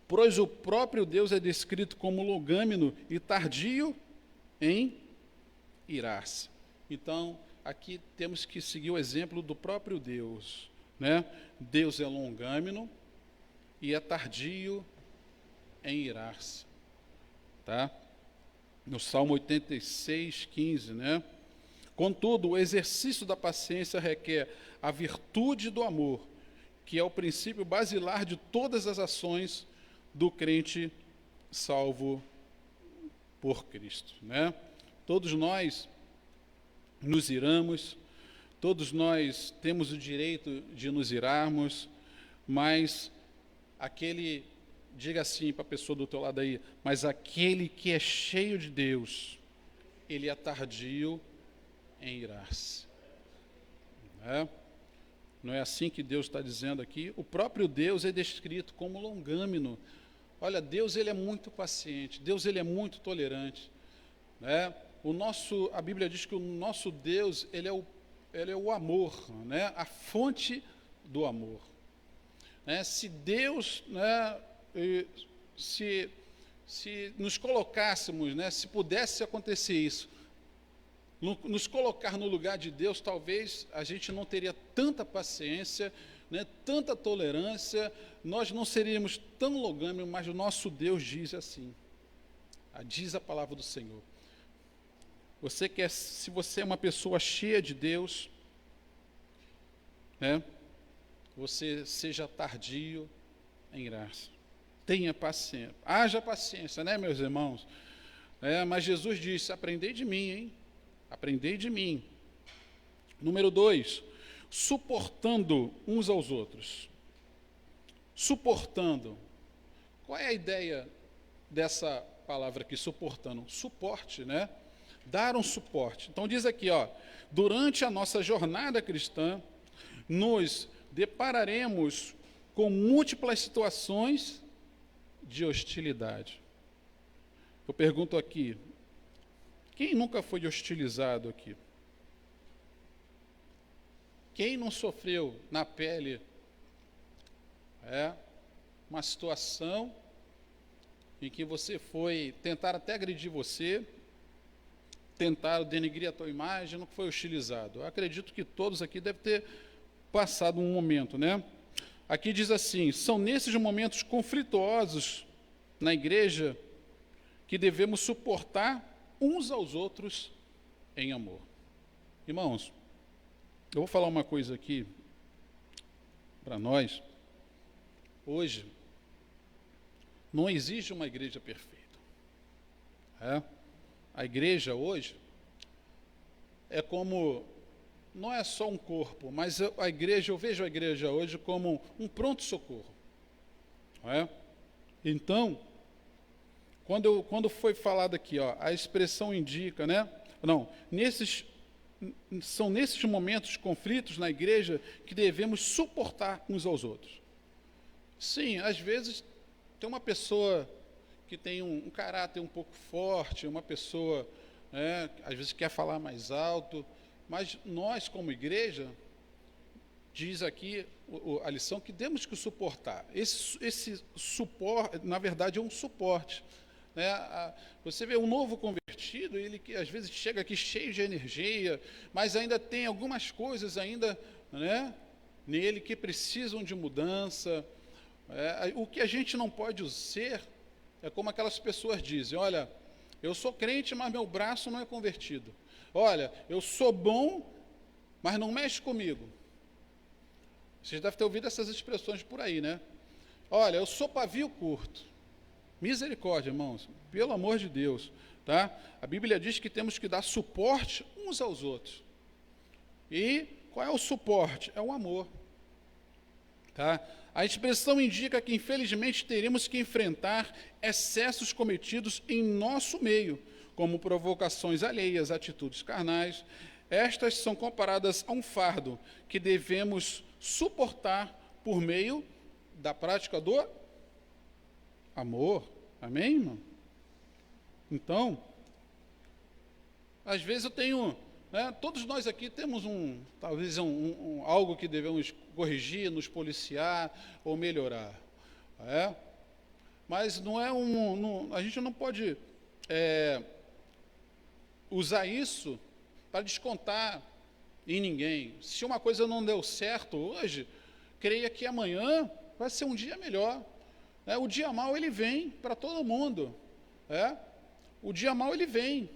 pois o próprio Deus é descrito como longâmino e tardio em irar-se. Então, aqui temos que seguir o exemplo do próprio Deus, né? Deus é longâmino e é tardio em irar-se, tá? No Salmo 86, 15, né? Contudo, o exercício da paciência requer a virtude do amor, que é o princípio basilar de todas as ações do crente salvo por Cristo, né? Todos nós nos iramos, todos nós temos o direito de nos irarmos, mas diga assim para a pessoa do teu lado aí, mas aquele que é cheio de Deus, ele é tardio em irar-se. Não é assim que Deus está dizendo aqui? O próprio Deus é descrito como longâmino. Olha, Deus ele é muito paciente, Deus ele é muito tolerante, né? A Bíblia diz que o nosso Deus, ele é o amor, né? A fonte do amor. Né? Se Deus, né, se nos colocássemos, né, se pudesse acontecer isso, nos colocar no lugar de Deus, talvez a gente não teria tanta paciência, né, tanta tolerância, nós não seríamos tão longâmicos, mas o nosso Deus diz assim, diz a palavra do Senhor. Se você é uma pessoa cheia de Deus, né, você seja tardio em irar-se. Tenha paciência. Haja paciência, né, meus irmãos? Mas Jesus disse, aprendei de mim, hein? Aprendei de mim. Número 2, suportando uns aos outros. Suportando. Qual é a ideia dessa palavra aqui, suportando? Suporte, né? Dar um suporte. Então diz aqui, ó, durante a nossa jornada cristã, nos depararemos com múltiplas situações de hostilidade. Eu pergunto aqui, quem nunca foi hostilizado aqui? Quem não sofreu na pele uma situação em que você foi tentar até agredir você, tentaram denegrir a tua imagem, não foi hostilizado? Eu acredito que todos aqui devem ter passado um momento, né? Aqui diz assim, são nesses momentos conflituosos na igreja que devemos suportar uns aos outros em amor. Irmãos, eu vou falar uma coisa aqui para nós. Hoje, não existe uma igreja perfeita. A igreja hoje é como, não é só um corpo, mas a igreja, eu vejo a igreja hoje como um pronto-socorro. Então, quando foi falado aqui, a expressão indica, são nesses momentos de conflitos na igreja que devemos suportar uns aos outros. Sim, às vezes tem uma pessoa que tem um caráter um pouco forte, uma pessoa, às vezes quer falar mais alto, mas nós como igreja, diz aqui a lição que temos que suportar. Esse suporte, na verdade, é um suporte. Você vê um novo convertido, ele que às vezes chega aqui cheio de energia, mas ainda tem algumas coisas ainda, nele que precisam de mudança. O que a gente não pode ser é como aquelas pessoas dizem, olha, eu sou crente, mas meu braço não é convertido. Olha, eu sou bom, mas não mexe comigo. Vocês devem ter ouvido essas expressões por aí, né? Olha, eu sou pavio curto. Misericórdia, irmãos, pelo amor de Deus, tá? A Bíblia diz que temos que dar suporte uns aos outros. E qual é o suporte? É o amor, tá? A expressão indica que, infelizmente, teremos que enfrentar excessos cometidos em nosso meio, como provocações alheias, atitudes carnais. Estas são comparadas a um fardo que devemos suportar por meio da prática do amor. Amém, irmão? Então, às vezes eu tenho, todos nós aqui temos talvez algo que devemos corrigir, nos policiar ou melhorar. Mas não é a gente não pode usar isso para descontar em ninguém. Se uma coisa não deu certo hoje, creia que amanhã vai ser um dia melhor. O dia mau, ele vem para todo mundo. O dia mau, ele vem.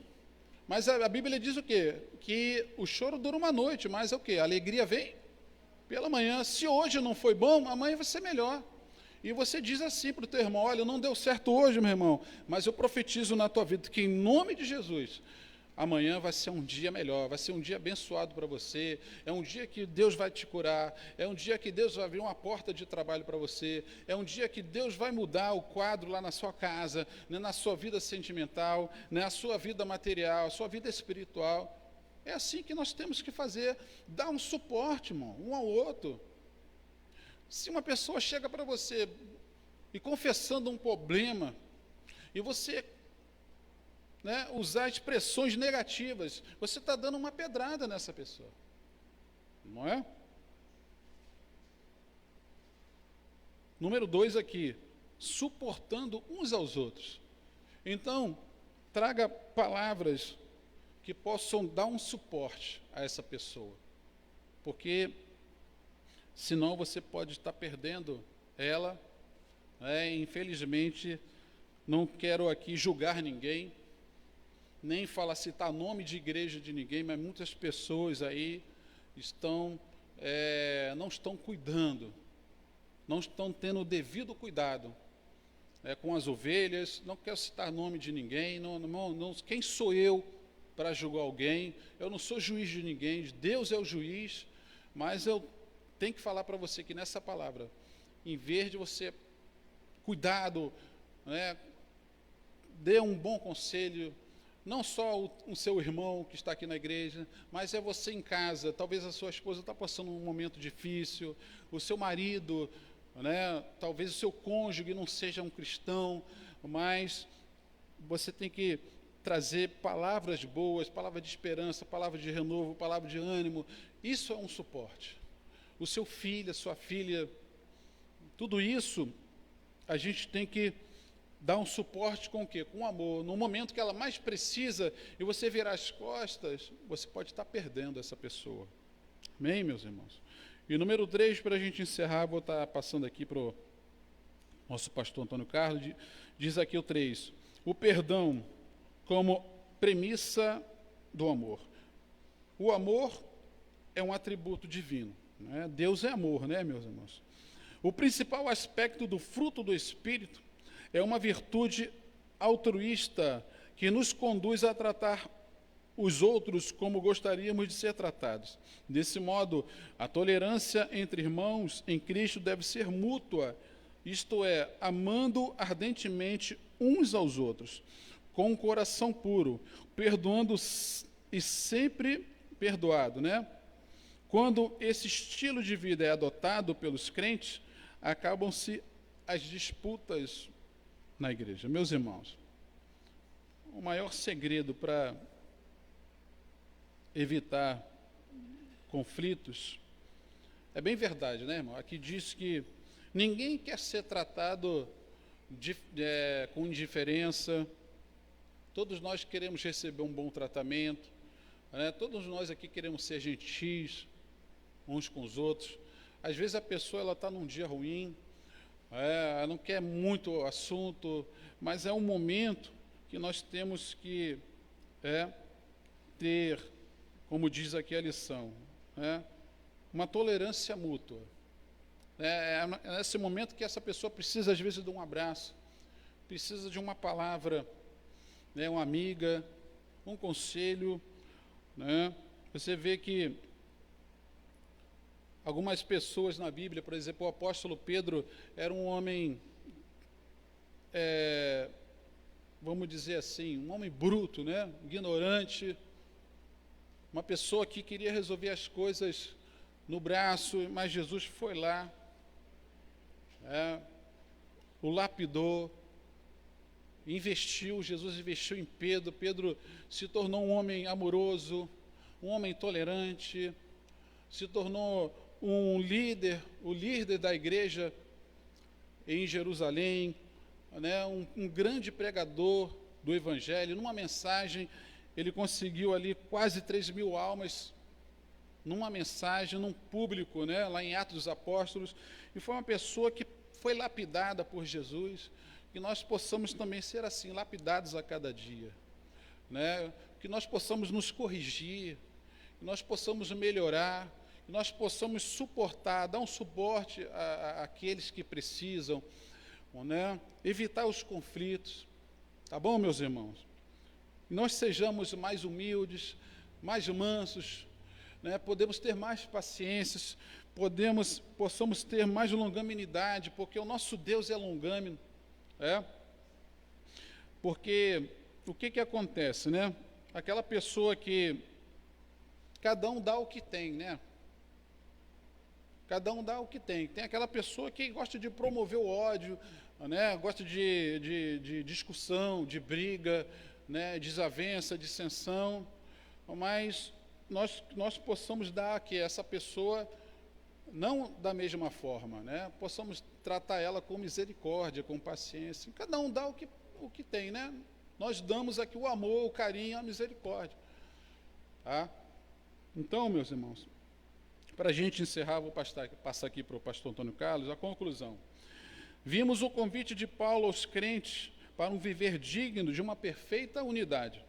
Mas a Bíblia diz o quê? Que o choro dura uma noite, mas é o quê? A alegria vem pela manhã. Se hoje não foi bom, amanhã vai ser melhor. E você diz assim para o teu irmão, olha, não deu certo hoje, meu irmão, mas eu profetizo na tua vida que em nome de Jesus, amanhã vai ser um dia melhor, vai ser um dia abençoado para você, é um dia que Deus vai te curar, é um dia que Deus vai abrir uma porta de trabalho para você, é um dia que Deus vai mudar o quadro lá na sua casa, na sua vida sentimental, na sua vida material, sua vida espiritual. É assim que nós temos que fazer, dar um suporte, irmão, um ao outro. Se uma pessoa chega para você e confessando um problema, e você usar expressões negativas, você está dando uma pedrada nessa pessoa, não é? Número 2 aqui, suportando uns aos outros. Então, traga palavras que possam dar um suporte a essa pessoa, porque senão você pode estar perdendo ela. Infelizmente, não quero aqui julgar ninguém, nem citar nome de igreja de ninguém, mas muitas pessoas aí não estão cuidando, não estão tendo o devido cuidado com as ovelhas. Não quero citar nome de ninguém, quem sou eu para julgar alguém? Eu não sou juiz de ninguém, Deus é o juiz, mas eu tenho que falar para você que nessa palavra, em vez de você, cuidado, dê um bom conselho, não só o seu irmão que está aqui na igreja, mas é você em casa. Talvez a sua esposa está passando um momento difícil, o seu marido, talvez o seu cônjuge não seja um cristão, mas você tem que trazer palavras boas, palavras de esperança, palavras de renovo, palavras de ânimo. Isso é um suporte. O seu filho, a sua filha, tudo isso a gente tem que dar um suporte com o quê? Com amor. No momento que ela mais precisa e você virar as costas, você pode estar perdendo essa pessoa. Amém, meus irmãos? E número 3, para a gente encerrar, vou estar passando aqui para o nosso pastor Antônio Carlos, diz aqui o 3, o perdão como premissa do amor. O amor é um atributo divino, né? Deus é amor, né, meus irmãos? O principal aspecto do fruto do Espírito é uma virtude altruísta que nos conduz a tratar os outros como gostaríamos de ser tratados. Desse modo, a tolerância entre irmãos em Cristo deve ser mútua, isto é, amando ardentemente uns aos outros, com um coração puro, perdoando e sempre perdoado, né? Quando esse estilo de vida é adotado pelos crentes, acabam-se as disputas na igreja. Meus irmãos, o maior segredo para evitar conflitos é bem verdade, né, irmão? Aqui diz que ninguém quer ser tratado com indiferença. Todos nós queremos receber um bom tratamento, né? Todos nós aqui queremos ser gentis uns com os outros. Às vezes a pessoa está num dia ruim, ela não quer muito assunto, mas é um momento que nós temos que ter, como diz aqui a lição, uma tolerância mútua. É nesse momento que essa pessoa precisa, às vezes, de um abraço, precisa de uma palavra, né, uma amiga, um conselho, né? Você vê que algumas pessoas na Bíblia, por exemplo, o apóstolo Pedro era um homem, vamos dizer assim, um homem bruto, né? Ignorante, uma pessoa que queria resolver as coisas no braço, mas Jesus foi lá, o lapidou, Jesus investiu em Pedro. Pedro se tornou um homem amoroso, um homem tolerante, se tornou o líder da igreja em Jerusalém, né? Um grande pregador do Evangelho. Numa mensagem, ele conseguiu ali quase 3.000 almas, numa mensagem, num público, né? Lá em Atos dos Apóstolos, e foi uma pessoa que foi lapidada por Jesus. Que nós possamos também ser assim, lapidados a cada dia, né? Que nós possamos nos corrigir, que nós possamos melhorar, que nós possamos suportar, dar um suporte àqueles que precisam, né? Evitar os conflitos, tá bom, meus irmãos? Que nós sejamos mais humildes, mais mansos, né? Podemos ter mais paciência, possamos ter mais longanimidade, porque o nosso Deus é longânimo. Porque o que acontece, né? Aquela pessoa que cada um dá o que tem, né? Cada um dá o que tem. Tem aquela pessoa que gosta de promover o ódio, né? Gosta de discussão, de briga, né? Desavença, dissensão, mas nós possamos dar que essa pessoa não da mesma forma, né? Possamos tratar ela com misericórdia, com paciência. Cada um dá o que tem, né? Nós damos aqui o amor, o carinho, a misericórdia. Tá? Então, meus irmãos, para a gente encerrar, vou passar aqui para o pastor Antônio Carlos a conclusão. Vimos o convite de Paulo aos crentes para um viver digno de uma perfeita unidade.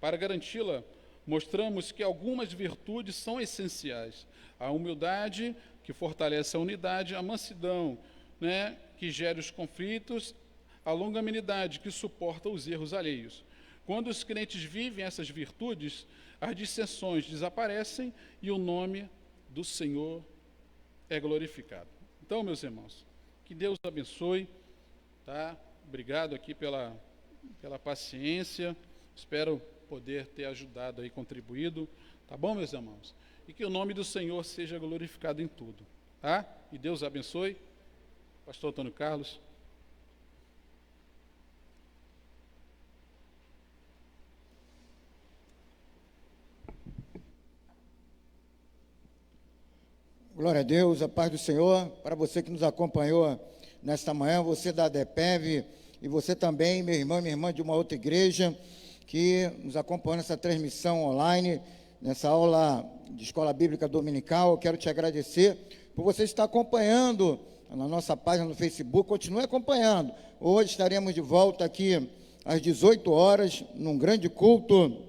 Para garanti-la, mostramos que algumas virtudes são essenciais. A humildade, que fortalece a unidade, a mansidão, né, que gera os conflitos, a longanimidade, que suporta os erros alheios. Quando os crentes vivem essas virtudes, as dissensões desaparecem e o nome do Senhor é glorificado. Então, meus irmãos, que Deus abençoe, tá? Obrigado aqui pela paciência, espero poder ter ajudado aí, contribuído, tá bom, meus irmãos? E que o nome do Senhor seja glorificado em tudo, tá? E Deus abençoe. Pastor Antônio Carlos. Glória a Deus, a paz do Senhor, para você que nos acompanhou nesta manhã, você da ADEPEV e você também, meu irmão e minha irmã de uma outra igreja, que nos acompanhou nessa transmissão online, nessa aula de Escola Bíblica Dominical. Eu quero te agradecer por você estar acompanhando na nossa página no Facebook. Continue acompanhando. Hoje estaremos de volta aqui às 18 horas, num grande culto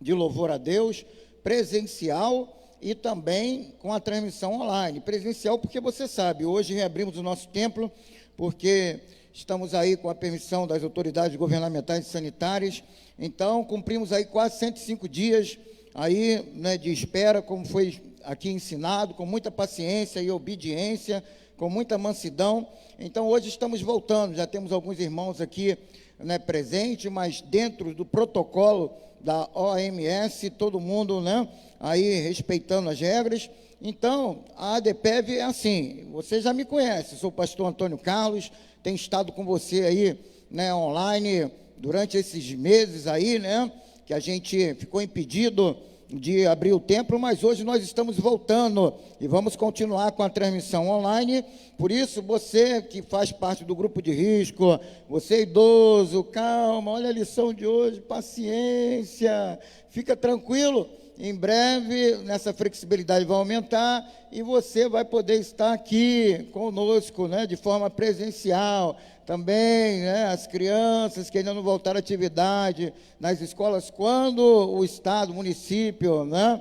de louvor a Deus, presencial e também com a transmissão online. Presencial porque você sabe, hoje reabrimos o nosso templo, porque estamos aí com a permissão das autoridades governamentais e sanitárias. Então, cumprimos aí quase 105 dias aí, né, de espera, como foi aqui ensinado, com muita paciência e obediência, com muita mansidão. Então, hoje estamos voltando, já temos alguns irmãos aqui, né, presentes, mas dentro do protocolo da OMS, todo mundo, né, aí respeitando as regras. Então, a ADEPEV é assim, você já me conhece, sou o pastor Antônio Carlos, tenho estado com você aí, né, online, durante esses meses aí, né, que a gente ficou impedido de abrir o templo, mas hoje nós estamos voltando e vamos continuar com a transmissão online. Por isso, você que faz parte do grupo de risco, você idoso, calma, olha a lição de hoje, paciência, fica tranquilo. Em breve, nessa flexibilidade vai aumentar e você vai poder estar aqui conosco, né, de forma presencial. Também, né, as crianças que ainda não voltaram à atividade nas escolas, quando o Estado, o município, né,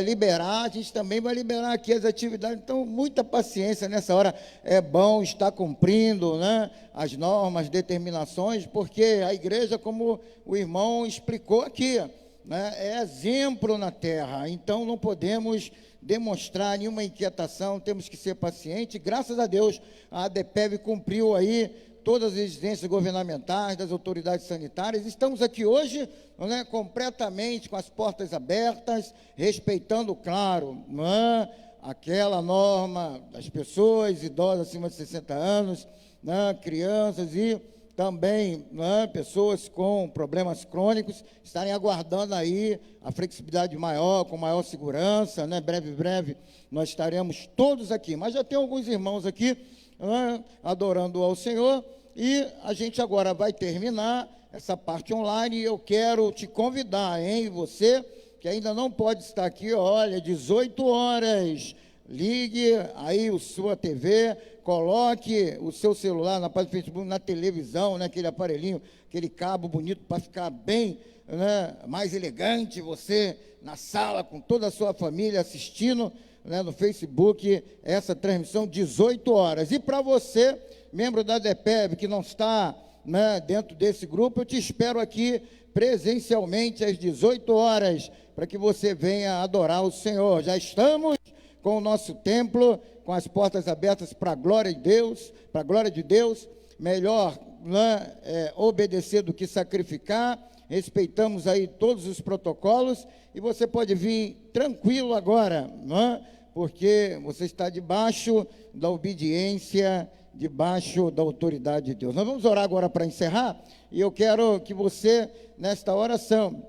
liberar, a gente também vai liberar aqui as atividades. Então, muita paciência nessa hora. É bom estar cumprindo, né, as normas, determinações, porque a igreja, como o irmão explicou aqui, né, é exemplo na terra. Então, não podemos demonstrar nenhuma inquietação, temos que ser pacientes. Graças a Deus, a ADEPEV cumpriu aí todas as exigências governamentais, das autoridades sanitárias. Estamos aqui hoje, né, completamente com as portas abertas, respeitando, claro, né, aquela norma das pessoas idosas acima de 60 anos, né, crianças e também, né, pessoas com problemas crônicos, estarem aguardando aí a flexibilidade maior, com maior segurança, né, breve, nós estaremos todos aqui. Mas já tem alguns irmãos aqui, né, adorando ao Senhor, e a gente agora vai terminar essa parte online, e eu quero te convidar, hein, você que ainda não pode estar aqui, olha, 18 horas, ligue aí a sua TV, coloque o seu celular na página do Facebook, na televisão, né, aquele aparelhinho, aquele cabo bonito para ficar bem, né, mais elegante, você na sala com toda a sua família assistindo, né, no Facebook, essa transmissão 18 horas. E para você, membro da ADEPEV, que não está, né, dentro desse grupo, eu te espero aqui presencialmente às 18 horas, para que você venha adorar o Senhor. Já estamos com o nosso templo, com as portas abertas para a glória de Deus, melhor, né, obedecer do que sacrificar, respeitamos aí todos os protocolos, e você pode vir tranquilo agora, né, porque você está debaixo da obediência, debaixo da autoridade de Deus. Nós vamos orar agora para encerrar, e eu quero que você, nesta oração,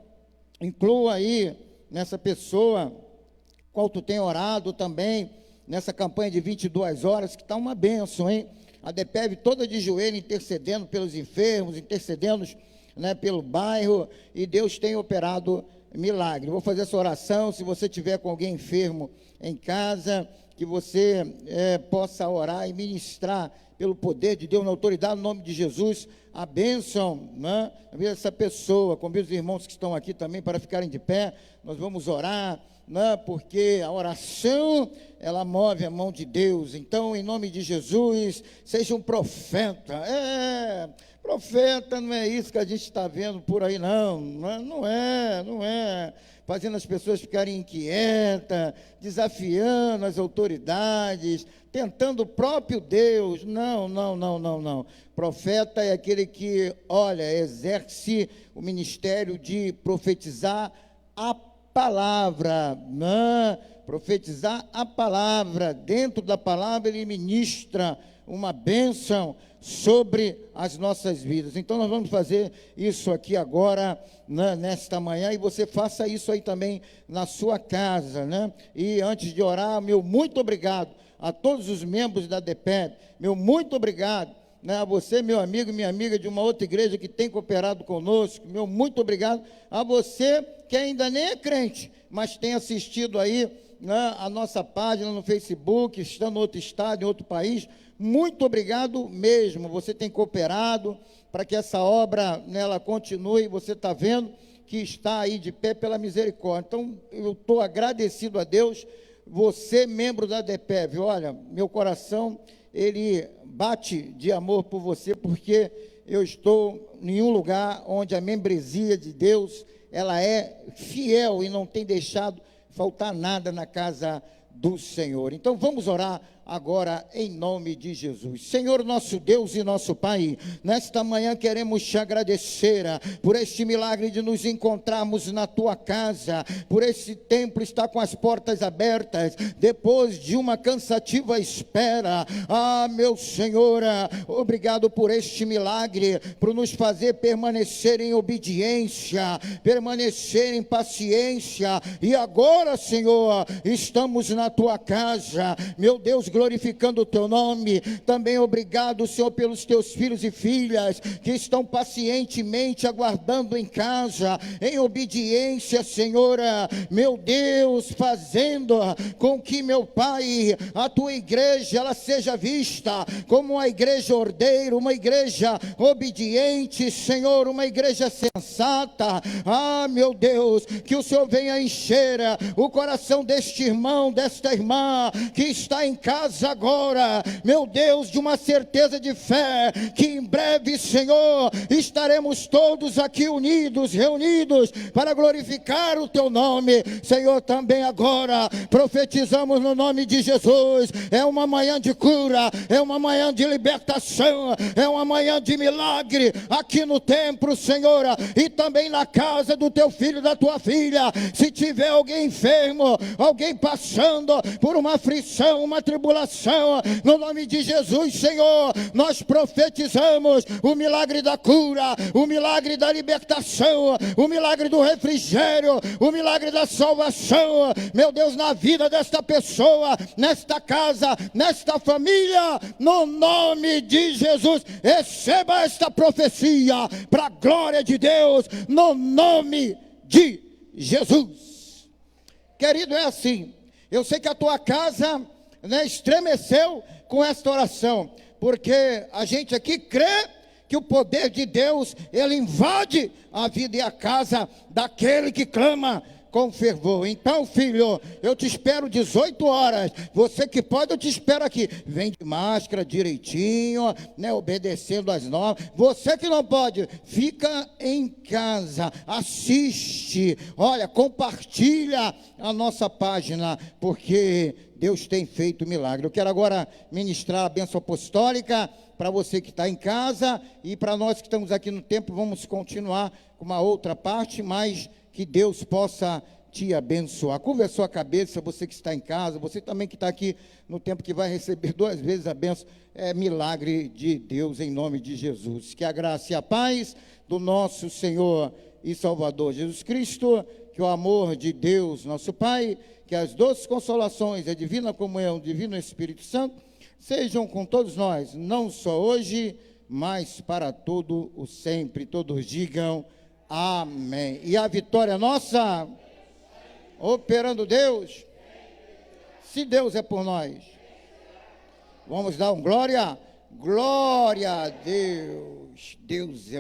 inclua aí nessa pessoa qual tu tem orado também, nessa campanha de 22 horas, que está uma bênção, hein? A ADEPEV toda de joelho, intercedendo pelos enfermos, intercedendo, né, pelo bairro, e Deus tem operado milagre. Vou fazer essa oração, se você tiver com alguém enfermo em casa, que você possa orar e ministrar pelo poder de Deus, na autoridade, no nome de Jesus, a bênção, né, essa pessoa. Convido os irmãos que estão aqui também para ficarem de pé, nós vamos orar, né, porque a oração, ela move a mão de Deus. Então, em nome de Jesus, seja um profeta. Profeta não é isso que a gente está vendo por aí, não é, fazendo as pessoas ficarem inquietas, desafiando as autoridades, tentando o próprio Deus. Não. Profeta é aquele que, olha, exerce o ministério de profetizar a palavra, né? profetizar a palavra. Dentro da palavra ele ministra uma bênção sobre as nossas vidas. Então nós vamos fazer isso aqui agora, né, nesta manhã, e você faça isso aí também na sua casa, né? E antes de orar, meu muito obrigado a todos os membros da DEPEB, meu muito obrigado, né, a você, meu amigo e minha amiga de uma outra igreja que tem cooperado conosco, meu muito obrigado a você que ainda nem é crente, mas tem assistido aí, né, a nossa página no Facebook, está no outro estado, em outro país. Muito obrigado mesmo, você tem cooperado para que essa obra, né, ela continue. Você está vendo que está aí de pé pela misericórdia. Então, eu estou agradecido a Deus. Você, membro da DEPEV, olha, meu coração, ele bate de amor por você, porque eu estou em um lugar onde a membresia de Deus, ela é fiel e não tem deixado faltar nada na casa do Senhor. Então vamos orar agora em nome de Jesus. Senhor, nosso Deus e nosso Pai, nesta manhã queremos te agradecer por este milagre de nos encontrarmos na tua casa, por esse templo estar com as portas abertas, depois de uma cansativa espera. Meu Senhor, obrigado por este milagre, por nos fazer permanecer em obediência, permanecer em paciência, e agora, Senhor, estamos na tua casa, meu Deus, glorificando o teu nome. Também obrigado, Senhor, pelos teus filhos e filhas que estão pacientemente aguardando em casa, em obediência, Senhor, meu Deus, fazendo com que, meu Pai, a tua igreja, ela seja vista como uma igreja ordeira, uma igreja obediente, Senhor, uma igreja sensata. Meu Deus, que o Senhor venha encher o coração deste irmão, desta irmã que está em casa agora, meu Deus, de uma certeza de fé, que em breve, Senhor, estaremos todos aqui unidos, reunidos, para glorificar o teu nome. Senhor, também agora, profetizamos no nome de Jesus, é uma manhã de cura, é uma manhã de libertação, é uma manhã de milagre, aqui no templo, Senhor, e também na casa do teu filho, da tua filha. Se tiver alguém enfermo, alguém passando por uma aflição, uma tribulação, no nome de Jesus, Senhor, nós profetizamos o milagre da cura, o milagre da libertação, o milagre do refrigério, o milagre da salvação, meu Deus, na vida desta pessoa, nesta casa, nesta família, no nome de Jesus. Receba esta profecia para a glória de Deus, no nome de Jesus. Querido, é assim, eu sei que a tua casa, né, estremeceu com esta oração, porque a gente aqui crê que o poder de Deus, ele invade a vida e a casa daquele que clama com fervor. Então, filho, eu te espero 18 horas, você que pode, eu te espero aqui, vem de máscara direitinho, né, obedecendo as normas. Você que não pode, fica em casa, assiste, olha, compartilha a nossa página, porque Deus tem feito milagre. Eu quero agora ministrar a bênção apostólica para você que está em casa, e para nós que estamos aqui no templo. Vamos continuar com uma outra parte, mas que Deus possa te abençoar. Curva a sua cabeça, você que está em casa, você também que está aqui no templo, que vai receber 2 vezes a bênção. É milagre de Deus, em nome de Jesus. Que a graça e a paz do nosso Senhor e Salvador Jesus Cristo, que o amor de Deus, nosso Pai, que as doces consolações, a divina comunhão, o divino Espírito Santo, sejam com todos nós, não só hoje, mas para todo o sempre. Todos digam amém. E a vitória é nossa, operando Deus. Se Deus é por nós, vamos dar um glória, glória a Deus. Deus é